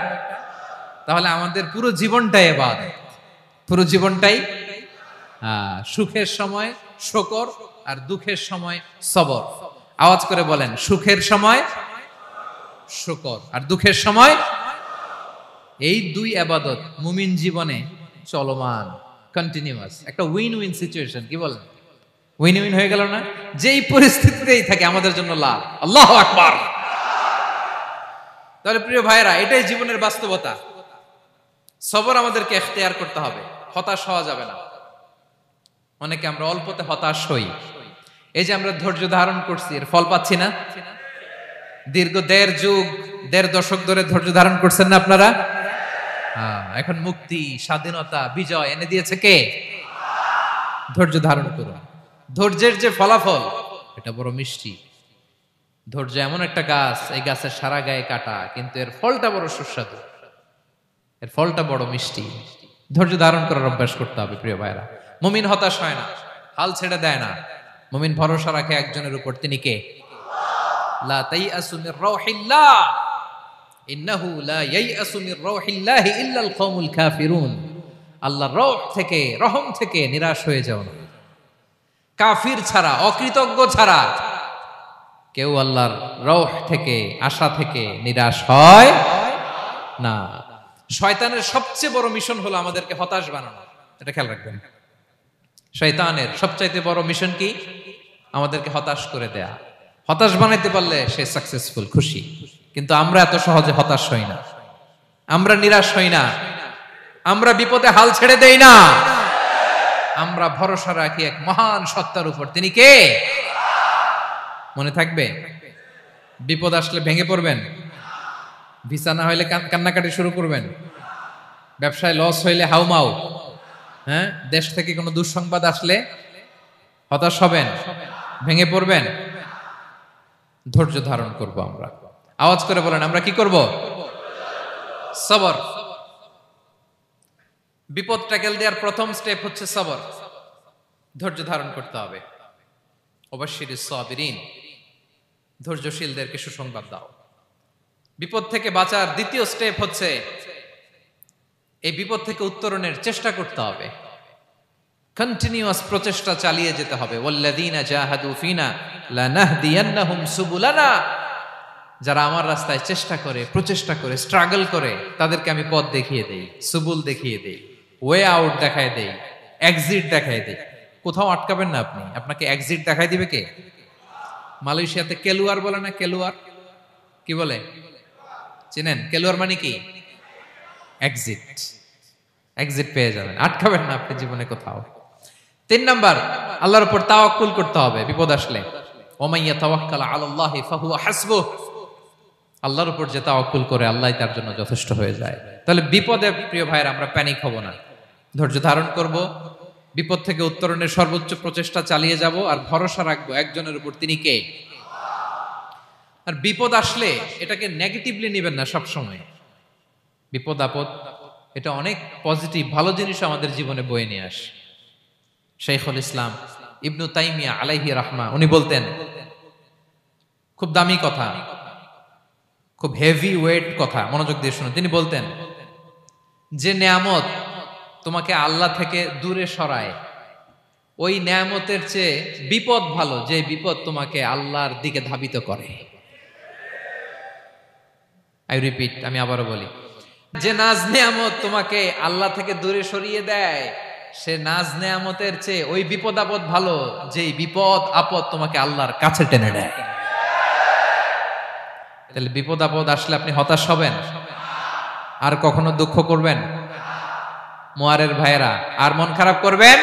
তাহলে আমাদের পুরো জীবনটাই ইবাদত, পুরো জীবনটাই সুখের সময় শুকর আর দুঃখের সময় সবর। আওয়াজ করে বলেন, সুখের সময় শুকর, আর দুঃখের সময়। এই দুই ইবাদত মুমিন জীবনে চলমান, কন্টিনিউয়াস, একটা উইন উইন সিচুয়েশন। কি বলেন? উইন উইন হয়ে গেল না? যেই পরিস্থিতিতেই থাকে আমাদের জন্য লাভ। আল্লাহু আকবার। তাহলে প্রিয় ভাইরা, এটাই জীবনের বাস্তবতা। সবর আমাদেরকে ইখতিয়ার করতে হবে, হতাশ হওয়া যাবে না। অনেকে আমরা অল্পতে হতাশ হই। এই যে আমরা ধৈর্য ধারণ করছি, এর ফল পাচ্ছি না? দীর্ঘ 1.5 যুগ, 1.5 দশক ধরে ধৈর্য ধারণ করছেন না আপনারা? এখন মুক্তি, স্বাধীনতা, বিজয় এনে দিয়েছে কে? ধৈর্য ধারণ করুন। ধৈর্যের যে ফলাফল, এটা বড় মিষ্টি। ধৈর্য এমন একটা গাছ, এই গাছের সারা গায়ে কাটা, কিন্তু এর ফলটা বড় সুস্বাদু, এর ফলটা বড় মিষ্টি। ধৈর্য ধারণ করার অভ্যাস করতে হবে প্রিয় ভাইরা। মুমিন হতাশ হয় না, হাল ছেড়ে দেয় না। মুমিন ভরসা রাখে একজনের উপর, তিনি কে? লা তাইয়াসু মির রাউহিল্লাহ, ইন্নাহু লা ইয়াইয়াসু মির রাউহিল্লাহ ইল্লাল কওমুল কাফিরুন। আল্লাহর রহ থেকে, রহম থেকে নিরাশ হয়ে যাও না। কাফির ছাড়া, অকৃতজ্ঞ ছাড়া কেউ আল্লাহর রহ থেকে, আশা থেকে নিরাশ হয় না। শয়তানের সবচেয়ে বড় মিশন হলো আমাদেরকে হতাশ বানানো। এটা খেয়াল রাখবেন। শয়তানের সবচাইতে বড় মিশন কি? আমাদেরকে হতাশ করে দেয়া। হতাশ বানাইতে পারলে সে সাকসেসফুল, খুশি। কিন্তু আমরা এত সহজে হতাশ হই না, আমরা নিরাশ হই না, আমরা বিপদে হাল ছেড়ে দেই না। আমরা ভরসা রাখি এক মহান সত্তার উপর, তিনি কে? মনে থাকবে? বিপদ আসলে ভেঙে পড়বেন, ভিসা না হইলে কান্নাকাটি শুরু করবেন, ব্যবসায় লস হইলে হাউমাউ, দেশ থেকে কোনো দুঃসংবাদ আসলে হতাশ হবেন, ভেঙে পড়বেন। ধৈর্য ধারণ করব আমরা। আওয়াজ করে বলেন, আমরা কি করব? সবর। বিপদ ট্যাকেল দেওয়ার প্রথম স্টেপ হচ্ছে সবর। ধৈর্য ধারণ করতে হবে। অবশ্যই সাবিরিন, ধৈর্যশীলদেরকে সুসংবাদ দাও। বিপদ থেকে বাঁচার দ্বিতীয় স্টেপ হচ্ছে এই বিপদ থেকে উত্তরণের চেষ্টা করতে হবে। কন্টিনিউয়াস প্রচেষ্টা চালিয়ে যেতে হবে। ওয়াল্লাযীনা জাহাদু ফিনা লানাহদিয়ান্নাহুম সুবুলানা। যারা আমার রাস্তায় চেষ্টা করে, প্রচেষ্টা করে, স্ট্রাগল করে, তাদেরকে আমি পথ দেখিয়ে দেই, সুবুল দেখিয়ে দেই, ওয়ে আউট দেখায় দেই, এক্সিট দেখায় দেই। কোথাও আটকাবেন না আপনি, আপনাকে এক্সিট দেখায় দিবে কে? মালয়েশিয়াতে কেলুয়ার বলে না? কেলুয়ার কি বলে চিনেন? কেলুয়ার মানে কি? এক্সিট। এক্সিট পেয়ে যাবেন, আটকাবেন না আপনি জীবনে কোথাও। 3 নাম্বার, আল্লাহর উপর তাওয়াক্কুল করতে হবে বিপদ আসলে। ওমাইয়া তাওয়াক্কাল আলাল্লাহি ফাহুয়া হাসবুহ। আল্লাহর উপর যে তাওয়াক্কুল করে, আল্লাহই তার জন্য যথেষ্ট হয়ে যায়। তাহলে বিপদে প্রিয় ভাইরা আমরা প্যানিক হব না, ধৈর্য ধারণ করব, বিপদ থেকে উত্তরণের সর্বোচ্চ প্রচেষ্টা চালিয়ে যাব, আর ভরসা রাখবো একজনের উপর, তিনি কে? আর বিপদ আসলে এটাকে নেগেটিভলি নেবেন না সব সময়। বিপদ আপদ এটা অনেক পজিটিভ, ভালো জিনিস আমাদের জীবনে বয়ে নিয়ে আসে। শাইখুল ইসলাম ইবনু তাইমিয়া আলাইহি রাহমা, উনি বলতেন, খুব দামি কথা, খুব হেভি ওয়েট কথা, মনোযোগ দিয়ে শুনুন। তিনি বলতেন, যে নেয়ামত তোমাকে আল্লাহ থেকে দূরে সরায়, ওই নেয়ামতের চেয়ে বিপদ ভালো, যে বিপদ তোমাকে আল্লাহর দিকে ধাবিত করে। আই রিপিট, আমি আবারও বলি, যে নাজ নেয়ামত তোমাকে আল্লাহ থেকে দূরে সরিয়ে দেয়, সে নাজ নেয়ামতের চেয়ে ওই বিপদ আপদ ভালো, যেই বিপদ আপদ তোমাকে আল্লাহর কাছে টেনে দেয়। তাহলে বিপদ আপদ আসলে আপনি হতাশ হবেন? আর কখনো দুঃখ করবেন? মোয়ারের ভাইয়েরা, আর মন খারাপ করবেন?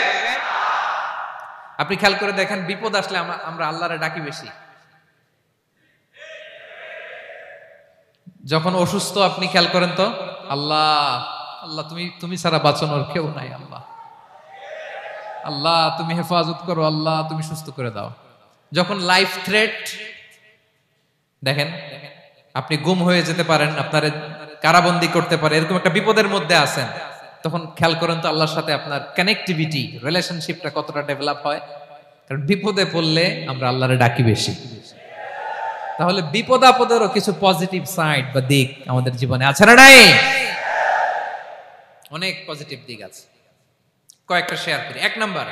আপনি খেয়াল করে দেখেন, বিপদ আসলে আমরা আল্লাহরে ডাকি বেশি। যখন অসুস্থ আপনি খেয়াল করেন তো, আল্লাহ আল্লাহ তুমি ছাড়া বাঁচানোর কেউ নাই, আল্লাহ আল্লাহ তুমি হেফাজত করো, আল্লাহ তুমি সুস্থ করে দাও। যখন লাইফ থ্রেট, দেখেন আপনি গুম হয়ে যেতে পারেন, আপনার কারাবন্দী করতে পারে, এরকম একটা বিপদের মধ্যে আছেন, তখন খেয়াল করেন তো আল্লাহর সাথে আপনার কানেক্টিভিটি, রিলেশনশিপটা কতটা ডেভেলপ হয়। কারণ বিপদে পড়লে আমরা আল্লাহরে ডাকি বেশি। তাহলে বিপদ আপদেরও কিছু পজিটিভ সাইড বা দিক আমাদের জীবনে আছে না নাই? অনেক পজিটিভ দিক আছে, কয়েকটা শেয়ার করি। 1 নাম্বার,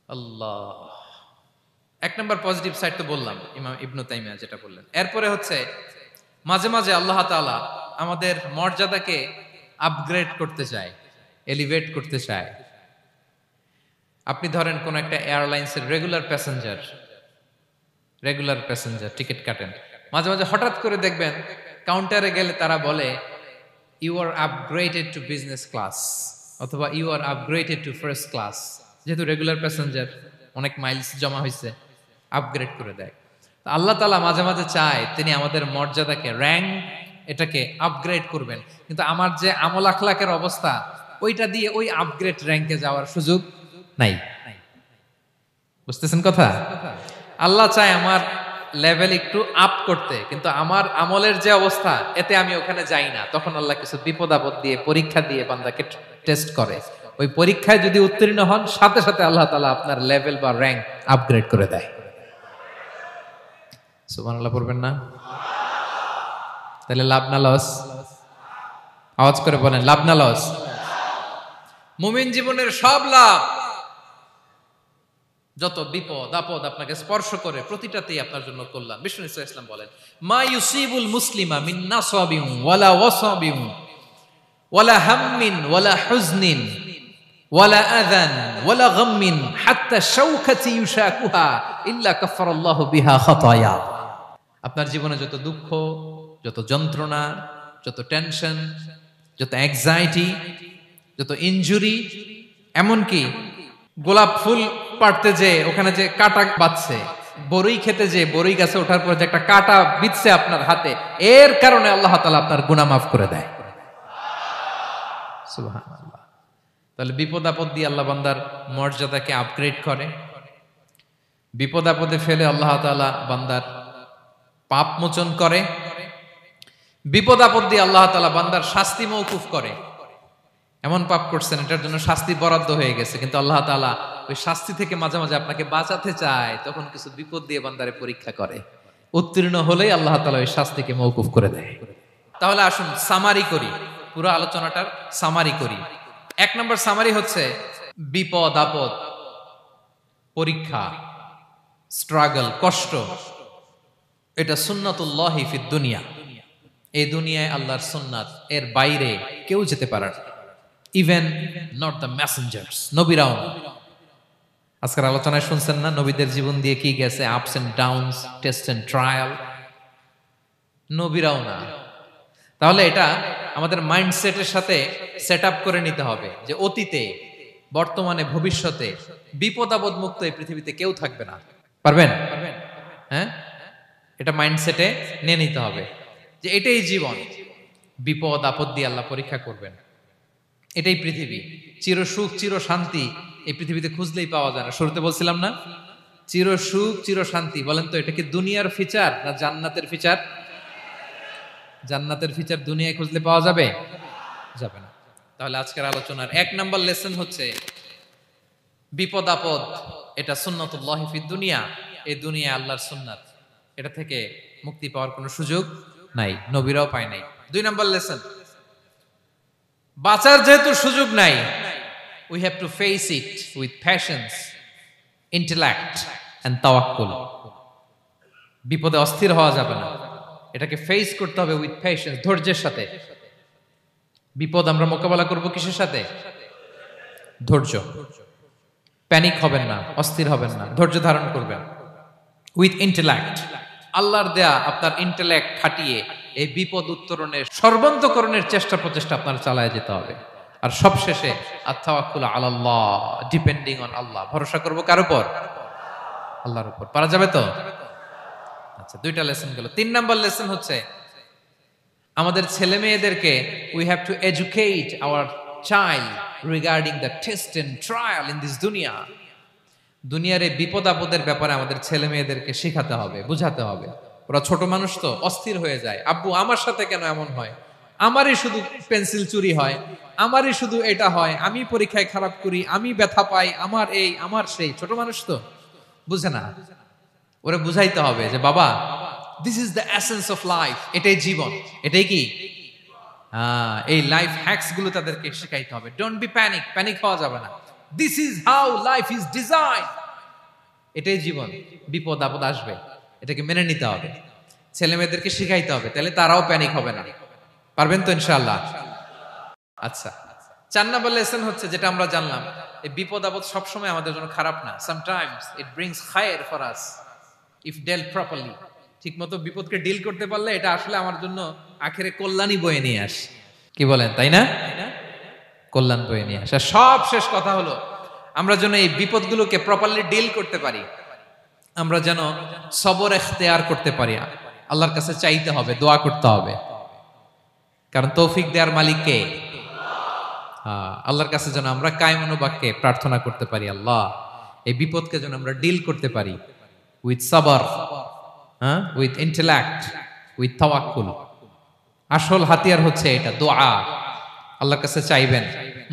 আল্লাহ এক নম্বর পজিটিভ সাইড তো বললাম, ইমাম ইবনু তাইমিয়া যেটা বললেন। এরপরে হচ্ছে মাঝে মাঝে আল্লাহ তাআলা আমাদের মর্যাদাকে আপগ্রেড করতে চায়, এলিভেট করতে চায়। আপনি ধরেন কোন একটা এয়ারলাইন্সের রেগুলার প্যাসেঞ্জার টিকিট কাটেন, মাঝে মাঝে হঠাৎ করে দেখবেন কাউন্টারে গেলে তারা বলে you are upgraded to business class অথবা you are upgraded to first class. যেহেতু রেগুলার প্যাসেঞ্জার, অনেক মাইলস জমা হয়েছে, আপগ্রেড করে দেয়। আল্লাহ তাআলা মাঝে মাঝে চায় তিনি আমাদের মর্যাদাকে, র্যাঙ্ক এটাকে আপগ্রেড করবেন, কিন্তু আমার যে আমল আখলাকের অবস্থা ওইটা দিয়ে ওই আপগ্রেড র্যাঙ্কে যাওয়ার সুযোগ নাই। বুঝতেছেন কথা? আল্লাহ চায় আমার লেভেল একটু আপ করতে, কিন্তু আমার আমলের যে অবস্থা এতে আমি ওখানে যাই না। তখন আল্লাহ কিছু বিপদ আপদ দিয়ে, পরীক্ষা দিয়ে বান্দাকে টেস্ট করে। ওই পরীক্ষায় যদি উত্তীর্ণ হন, সাথে সাথে আল্লাহ তাআলা আপনার লেভেল বা র্যাঙ্ক আপগ্রেড করে দেয়। সুবহানাল্লাহ পড়বেন না? তাহলে লাভ না লস? আওয়াজ করে বলেন, লাভ না লস? মুমিন জীবনের সব লাভ। যত বিপদ আপদ আপনাকে স্পর্শ করে প্রতিটাতেই আপনার জন্য কল্যাণ। বিষ্ণু ইসলাম বলেন, মা ইউসিবুল মুসলিমা মিন নাসাবিন ওয়ালা ওয়াসাবিন ওয়ালা হাম্মিন ওয়ালা হুজনিন ওয়ালা আযান ওয়ালা গাম্মিন হাত্তা শাওকাতি ইউশাকুহা ইল্লা কাফারাল্লাহু বিহা খাতায়া। আপনার জীবনে যত দুঃখ, যত যন্ত্রণা, যত টেনশন, যত অ্যাংজাইটি, যত ইনজুরি, এমনকি গোলাপ ফুল পাড়তে যে ওখানে যে কাটা বাঁধছে, বরই খেতে যে বরই গাছে ওঠার পর যে একটা কাটা বিঁধছে আপনার হাতে, এর কারণে আল্লাহ তাআলা আপনার গুনাহ মাফ করে দেয়। সুবহানাল্লাহ। তাহলে বিপদ আপদ দিয়ে আল্লাহ বান্দার মর্যাদাকে আপগ্রেড করে। বিপদ আপদে ফেলে আল্লাহ তাআলা বান্দার পাপ মোচন করে। বিপদ আপদ দিয়ে আল্লাহ তাআলা বান্দার শাস্তি মওকুফ করে। এমন পাপ করছেন এটার জন্য শাস্তি বরাদ্দ হয়ে গেছে, কিন্তু আল্লাহ তাআলা ওই শাস্তি থেকে মাঝে মাঝে আপনাকে বাঁচাতে চায়, তখন কিছু বিপদ দিয়ে বান্দারে পরীক্ষা করে। উত্তীর্ণ হলেই আল্লাহ তাআলা ওই শাস্তিকে মওকুফ করে দেয়। তাহলে আসুন সামারি করি, পুরো আলোচনাটার সামারি করি। এক নম্বর সামারি হচ্ছে বিপদ আপদ, পরীক্ষা, স্ট্রাগল, কষ্ট, এটা সুন্নাতুল্লাহি ফিদ দুনিয়া। এই দুনিয়ায় আল্লাহর সুন্নাত, এর বাইরে কেউ যেতে পারে না, ইভেন নট দ্য মেসেঞ্জার্স, নবীরাও না। আজকের আলোচনায় শুনছেন না নবীদের জীবন দিয়ে কি গেছে, ups and downs, test and trial, নবীরাও না। তাহলে এটা আমাদের মাইন্ডসেটের সাথে সেট আপ করে নিতে হবে যে অতীতে, বর্তমানে, ভবিষ্যতে বিপদ আপদ মুক্ত এই পৃথিবীতে কেউ থাকবে না। পারবেন? হ্যাঁ, এটা মাইন্ডসেটে নিয়ে নিতে হবে যে এটাই জীবন, বিপদ আপদ দিয়ে আল্লাহ পরীক্ষা করবেন। এটাই পৃথিবী। চির সুখ চির শান্তি এই পৃথিবীতে খুঁজলেই পাওয়া যায় না। শুরুতে বলছিলাম না, চির সুখ চির শান্তি। বলেন তো এটা কি দুনিয়ার ফিচার না জান্নাতের ফিচার? জান্নাতের ফিচার দুনিয়ায় খুঁজলে পাওয়া যাবে? যাবে না। তাহলে আজকের আলোচনার এক নাম্বার লেসন হচ্ছে বিপদ আপদ এটা সুন্নাতুল্লাহি ফিদ দুনিয়া। এই দুনিয়া আল্লাহর সুন্নাত, এটা থেকে মুক্তি পাওয়ার কোনো সুযোগ নাই, নবীরাও পায় নাই। দুই নাম্বার লেসন, বাঁচার যেহেতু সুযোগ নাই, we have to face it with patience, intellect and tawakkul. বিপদে অস্থির হওয়া যাবে না, এটাকে ফেস করতে হবে উইথ পেশেন্স, ধৈর্যের সাথে। বিপদ আমরা মোকাবেলা করব কিসের সাথে? ধৈর্য। প্যানিক হবেন না, অস্থির হবেন না, ধৈর্য ধারণ করবেন উইথ ইন্টেলেক্ট। আল্লাহর দেয়া আপনার ইন্টেলেক্ট খাটিয়ে এই বিপদ উত্তরণের সর্বান্তকরণের চেষ্টা প্রচেষ্টা আপনার চালায় যেতে হবে। আর সবশেষে আত-তাওয়াক্কুল আলাল্লাহ, ডিপেন্ডিং অন আল্লাহ, ভরসা করব কার উপর? আল্লাহর উপর। পারা যাবে তো? আচ্ছা, দুইটা লেসন গেল। তিন নাম্বার লেসন হচ্ছে আমাদের ছেলে মেয়েদেরকে we have to educate our child regarding the test and trial in this দুনিয়া। দুনিয়ার এই বিপদ আপদের ব্যাপারে আমাদের ছেলে মেয়েদেরকে শেখাতে হবে, বুঝাতে হবে। ওরা ছোট মানুষ তো, অস্থির হয়ে যায়। আব্বু আমার সাথে কেন এমন হয়? আমারই শুধু পেন্সিল চুরি হয়, আমারই শুধু এটা হয়, আমি পরীক্ষায় খারাপ করি, আমি ব্যথা পাই, আমার এই আমার সেই। ছোট মানুষ তো বুঝে না। ওরা বুঝাইতে হবে যে বাবা, this is the essence of life, এটাই জীবন। এটাই কি? এই লাইফ হ্যাকস গুলো তাদেরকে শেখাইতে হবে। ডোন্ট বি প্যানিক, প্যানিক হওয়া যাবে না। This is how life is design. এটাই জীবন, বিপদ আপদ আসবে, এটাকে মেনে নিতে হবে, ছেলে মেয়েদেরকে শিখাইতে হবে, তাহলে তারাও প্যানিক হবে না। পারবেন তো ইনশাআল্লাহ? আচ্ছা, 4 নম্বর লেসন হচ্ছে যেটা আমরা জানলাম, এই বিপদ আপদ সবসময় আমাদের জন্য খারাপ না। সামটাইমস ইট ব্রিংস খায়ের for us if dealt properly. ঠিক মতো বিপদকে ডিল করতে পারলে এটা আসলে আমার জন্য আখেরে কল্যাণই বয়ে নিয়ে আসে। কি বলেন, তাই না? কল্যাণ বয়ে নিয়ে আসে। সব শেষ কথা হলো, আমরা যেন এই বিপদগুলোকে প্রপারলি ডিল করতে পারি, আমরা যেন সবর এখতিয়ার করতে পারি। আল্লাহর কাছে চাইতে হবে, দোয়া করতে হবে, কারণ তৌফিক দেওয়ার মালিক কে? আল্লাহর কাছে যেন আমরা কায়মনোবাক্যে প্রার্থনা করতে পারি, আল্লাহ এই বিপদকে যেন আমরা ডিল করতে পারি উইথ সাবর, উইথ ইন্টেলেক্ট, উইথ তাওয়াক্কুল। আসল হাতিয়ার হচ্ছে এটা, দোয়া। আল্লাহর কাছে চাইবেন,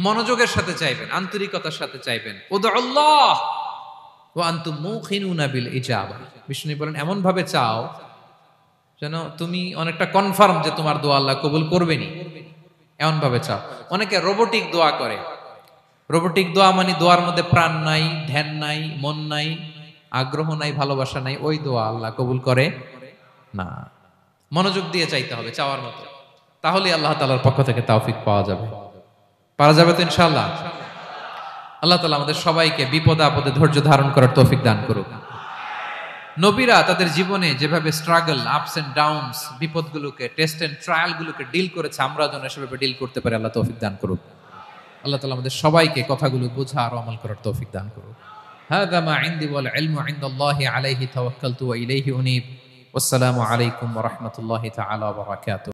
মনোযোগের সাথে চাইবেন, আন্তরিকতার সাথে চাইবেন। উদউল্লাহ ওয়া আনতুম মুখিনুনা বিল ইজাবা। বিষ্ণু বলেন এমন ভাবে চাও যেন তুমি অনেকটা কনফার্ম যে তোমার দোয়া আল্লাহ কবুল করবেনই, এমন ভাবে চাও। অনেকে রোবোটিক দোয়া করে। রোবোটিক দোয়া মানে দোয়ার মধ্যে প্রাণ নাই, ধ্যান নাই, মন নাই, আগ্রহ নাই, ভালোবাসা নাই, ওই দোয়া আল্লাহ কবুল করে না। মনোযোগ দিয়ে চাইতে হবে চাওয়ার মতো, তাহলে আল্লাহ তাআলার পক্ষ থেকে তৌফিক পাওয়া যাবে। পারা যাবে তো ইনশাআল্লাহ? আল্লাহ তাআলা আমাদের সবাইকে বিপদে আপদে ধৈর্য ধারণ করার তৌফিক দান করুক। নবীরা তাদের জীবনে যেভাবে স্ট্রাগল, আপস এন্ড ডাউনস, বিপদগুলোকে, টেস্ট এন্ড ট্রায়ালগুলোকে ডিল করেছে, আমরা যেন সেভাবে ডিল করতে পারি। আল্লাহ তৌফিক দান করুক। আল্লাহ তাআলা আমাদের সবাইকে কথাগুলো বোঝা আর আমল করার তৌফিক দান করুক। হাযা মা ইনদি ওয়াল ইলমু ইনদাল্লাহি আলাইহি তাওয়াক্কালতু ওয়া ইলাইহি উনীব। ওয়াসসালামু আলাইকুম ওয়া রাহমাতুল্লাহি তাআলা ওয়া বারাকাতুহু।